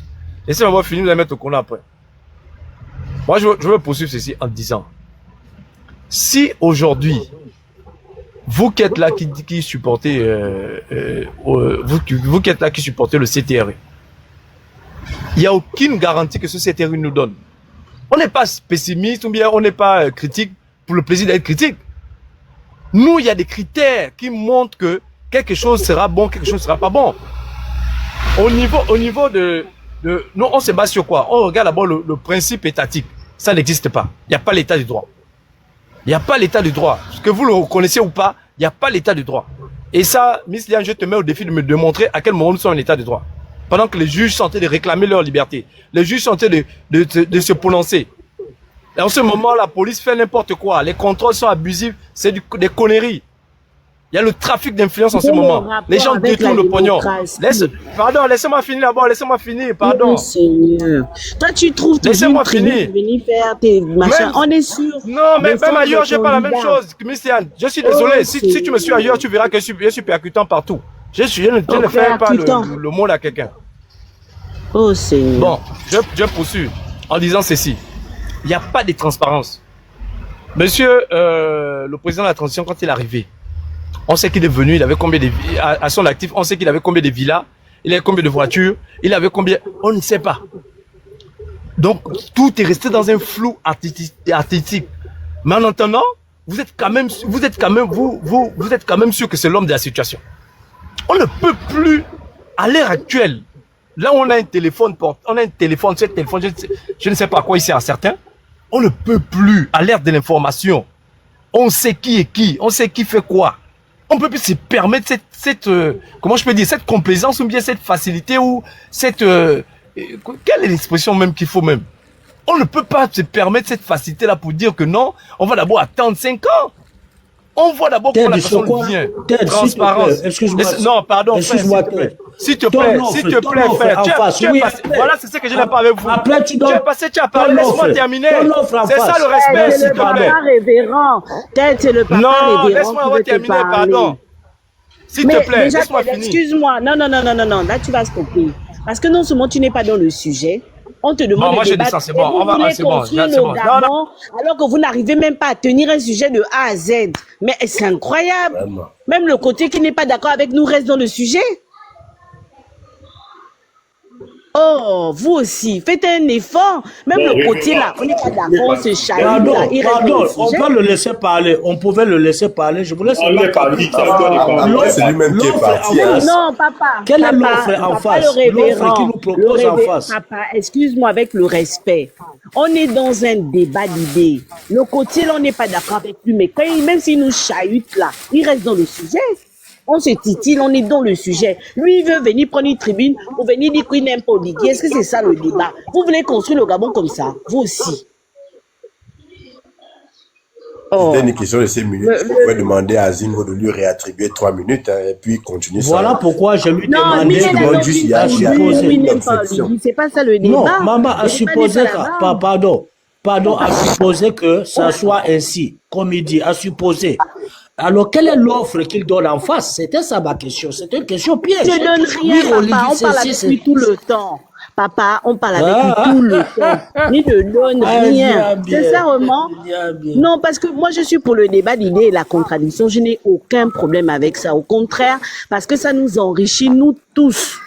Laissez-moi avoir fini, vous allez mettre le chrono après. Moi, je veux poursuivre ceci en disant, si aujourd'hui, vous qui êtes là, qui supportez, vous qui êtes là, qui supportez le CTRE, il n'y a aucune garantie que ce CTRE nous donne. On n'est pas pessimiste ou bien on n'est pas critique pour le plaisir d'être critique. Nous, il y a des critères qui montrent que quelque chose sera bon, quelque chose ne sera pas bon. Au niveau de nous, on se base sur quoi? On regarde d'abord le principe étatique. Ça n'existe pas. Il n'y a pas l'état du droit. Il n'y a pas l'état du droit. Que vous le reconnaissez ou pas, il n'y a pas l'état du droit. Et ça, Miss Liane, je te mets au défi de me démontrer à quel moment nous sommes en état de droit. Pendant que les juges sont en train de réclamer leur liberté. Les juges sont en train de se prononcer. Et en ce moment, la police fait n'importe quoi. Les contrôles sont abusifs. C'est des conneries. Il y a le trafic d'influence en ce moment. Les gens détournent le pognon. Pardon, laissez-moi finir d'abord. Laissez-moi finir, pardon. Seigneur. Toi, tu trouves laissez-moi finir. Venir faire tes machins. On est sûr. Non, mais même ailleurs, j'ai pas la même chose. Christiane, je suis désolé. Si tu me suis ailleurs, tu verras que je suis percutant partout. Je ne fais pas le mot à quelqu'un. Oh Seigneur. Bon, je poursuis en disant ceci. Il n'y a pas de transparence. Monsieur le président de la transition, quand il est arrivé, on sait qu'il est venu, il avait combien de à son actif, on sait qu'il avait combien de villas, il avait combien de voitures, il avait combien, on ne sait pas. Donc tout est resté dans un flou artistique. Mais en attendant, vous êtes quand même sûr que c'est l'homme de la situation. On ne peut plus, à l'heure actuelle, là où on a un téléphone, ce téléphone, je ne sais pas à quoi il sert à certains, on ne peut plus, à l'ère de l'information, on sait qui est qui, on sait qui fait quoi. On ne peut plus se permettre cette comment je peux dire, cette complaisance ou bien cette facilité ou cette, quelle est l'expression même qu'il faut même? On ne peut pas se permettre cette facilité-là pour dire que non, on va d'abord attendre 5 ans. On voit d'abord comment la personne vient. Transparence. Excuse-moi. Non, pardon, excuse-moi. S'il te plaît, frère. Voilà, c'est ce que je n'ai pas avec vous. Après, tu as passé, tu as parlé, laisse-moi terminer. C'est ça le respect, s'il te plaît. C'est le papa révérend. C'est le papa révérend. Non, laisse-moi avoir terminé, pardon. S'il te plaît, laisse-moi finir. Excuse-moi. Non. Là, tu vas stopper. Parce que non seulement tu n'es pas dans le sujet, on te demande de débattre. C'est bon, on va construire le Gabon, alors que vous n'arrivez même pas à tenir un sujet de A à Z. Mais c'est incroyable. Vraiment. Même le côté qui n'est pas d'accord avec nous reste dans le sujet. Oh, vous aussi, faites un effort. Même le côté là, on n'est pas d'accord, on se chahute. Pardon, on peut le laisser parler. On pouvait le laisser parler. Je vous laisse parler. C'est lui-même qui est parti. Non, papa. Quelle est l'offre en face? L'offre qui nous propose en face. Papa, excuse-moi avec le respect. On est dans un débat d'idées. Le côté là, on n'est pas d'accord avec lui, mais même s'il nous chahute là, il reste dans le sujet. On se titille, on est dans le sujet. Lui, il veut venir prendre une tribune pour venir dire qu'il n'aime pas Oligui. Est-ce que c'est ça le débat? Vous voulez construire le Gabon comme ça? Vous aussi. C'était une question de 5 minutes. Vous pouvez demander à Zingo de lui réattribuer 3 minutes et puis continuer. Voilà pourquoi je lui demandais c'est pas ça le débat. Non, maman a supposé que, pardon, a supposé que ça soit ainsi, comme il dit, a supposé. Alors, quelle est l'offre qu'il donne en face? C'était ça ma question. C'était une question piège. Je ne donne rien, papa. On parle avec lui tout le temps. Papa, on parle avec lui tout le temps. Il ne donne rien. Sincèrement, non, parce que moi, je suis pour le débat d'idées et la contradiction. Je n'ai aucun problème avec ça. Au contraire, parce que ça nous enrichit, nous tous.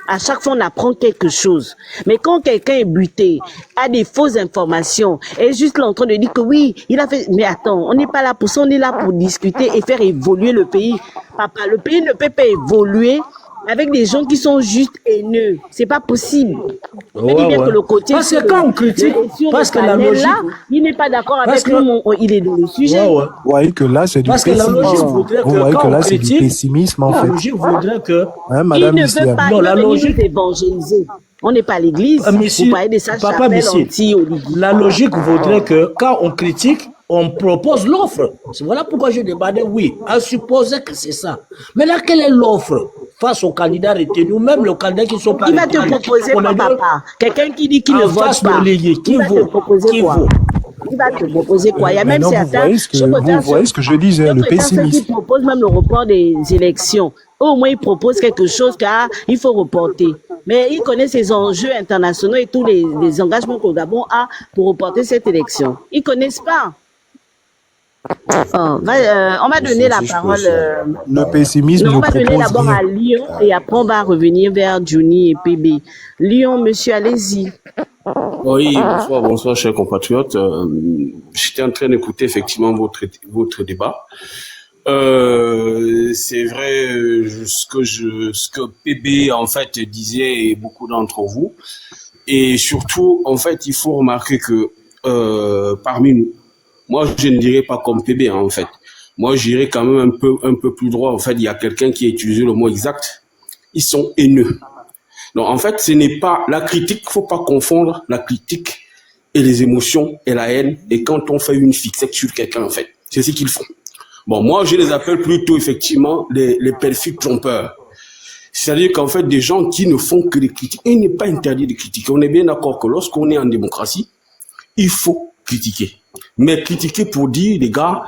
À chaque fois, on apprend quelque chose. Mais quand quelqu'un est buté, a des fausses informations, et juste là en train de dire que oui, il a fait... Mais attends, on n'est pas là pour ça, on est là pour discuter et faire évoluer le pays. Papa, le pays ne peut pas évoluer avec des gens qui sont juste haineux. C'est pas possible. Que le côté parce que quand on critique, parce que la logique... Là, il n'est pas d'accord avec nous, il est dans le sujet. Vous voyez que là, c'est du pessimisme. Vous voyez que là, c'est du pessimisme, en fait. La logique voudrait que... Madame il ne veut pas, la logique évangéliser. On n'est pas à l'église. Vous parlez de ça, chapelle anti-Oligui. La logique voudrait que quand on critique, on propose l'offre. Voilà pourquoi je demandais, oui, à supposer que c'est ça. Mais là, quelle est l'offre face aux candidats retenus, même les candidats qui ne sont pas retenus? Il va te proposer quoi, papa? Quelqu'un qui dit qu'il ne vote pas. Qui vaut? Il va te proposer quoi? Il y a même certains... Vous voyez ce que je disais, le pessimisme. Qui propose même le report des élections. Au moins, il propose quelque chose car il faut reporter. Mais il connaît ses enjeux internationaux et tous les engagements que le Gabon a pour reporter cette élection. Ils ne connaissent pas. On va donner la parole. Le pessimisme. On va donner d'abord à Lyon et après on va revenir vers Johnny et PB. Lyon, monsieur, allez-y. Oui, bonsoir, chers compatriotes. J'étais en train d'écouter effectivement votre débat. C'est vrai ce que PB en fait disait et beaucoup d'entre vous. Et surtout, en fait, il faut remarquer que parmi nous, moi, je ne dirais pas comme PB, en fait. Moi, j'irais quand même un peu plus droit. En fait, il y a quelqu'un qui a utilisé le mot exact. Ils sont haineux. Donc, en fait, ce n'est pas la critique. Faut pas confondre la critique et les émotions et la haine. Et quand on fait une fixette sur quelqu'un, en fait, c'est ce qu'ils font. Bon, moi, je les appelle plutôt, effectivement, les perfides trompeurs. C'est-à-dire qu'en fait, des gens qui ne font que des critiques. Et il n'est pas interdit de critiquer. On est bien d'accord que lorsqu'on est en démocratie, il faut critiquer. Mais critiquer pour dire, les gars,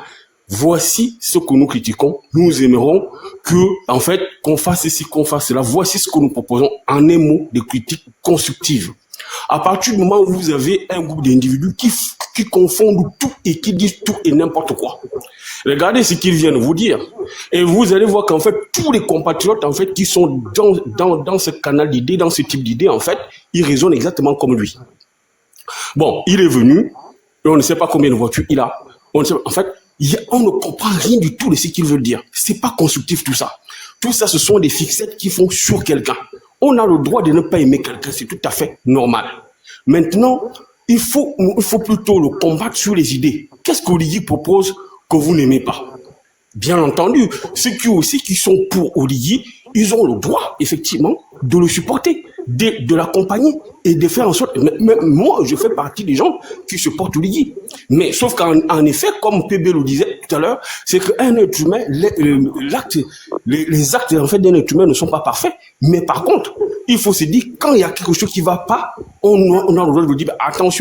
voici ce que nous critiquons. Nous aimerons que, en fait, qu'on fasse ceci, qu'on fasse cela. Voici ce que nous proposons en un mot de critique constructive. À partir du moment où vous avez un groupe d'individus qui confondent tout et qui disent tout et n'importe quoi. Regardez ce qu'ils viennent vous dire. Et vous allez voir qu'en fait, tous les compatriotes, en fait, qui sont dans ce canal d'idées, dans ce type d'idées, en fait, ils raisonnent exactement comme lui. Bon, il est venu, et on ne sait pas combien de voitures il a. On ne sait pas, en fait, on ne comprend rien du tout de ce qu'il veut dire. C'est pas constructif tout ça. Tout ça, ce sont des fixettes qui font sur quelqu'un. On a le droit de ne pas aimer quelqu'un, c'est tout à fait normal. Maintenant, il faut plutôt le combattre sur les idées. Qu'est-ce qu'Oligui propose que vous n'aimez pas? Bien entendu, ceux qui sont pour Oligui, ils ont le droit, effectivement, de le supporter, de l'accompagner et de faire en sorte... Mais moi, je fais partie des gens qui supportent Oligui. Mais sauf qu'en effet, comme PB le disait, tout à l'heure, c'est qu'un être humain, les actes en fait d'un être humain ne sont pas parfaits. Mais par contre, il faut se dire, quand il y a quelque chose qui ne va pas, on a le droit de dire, attention.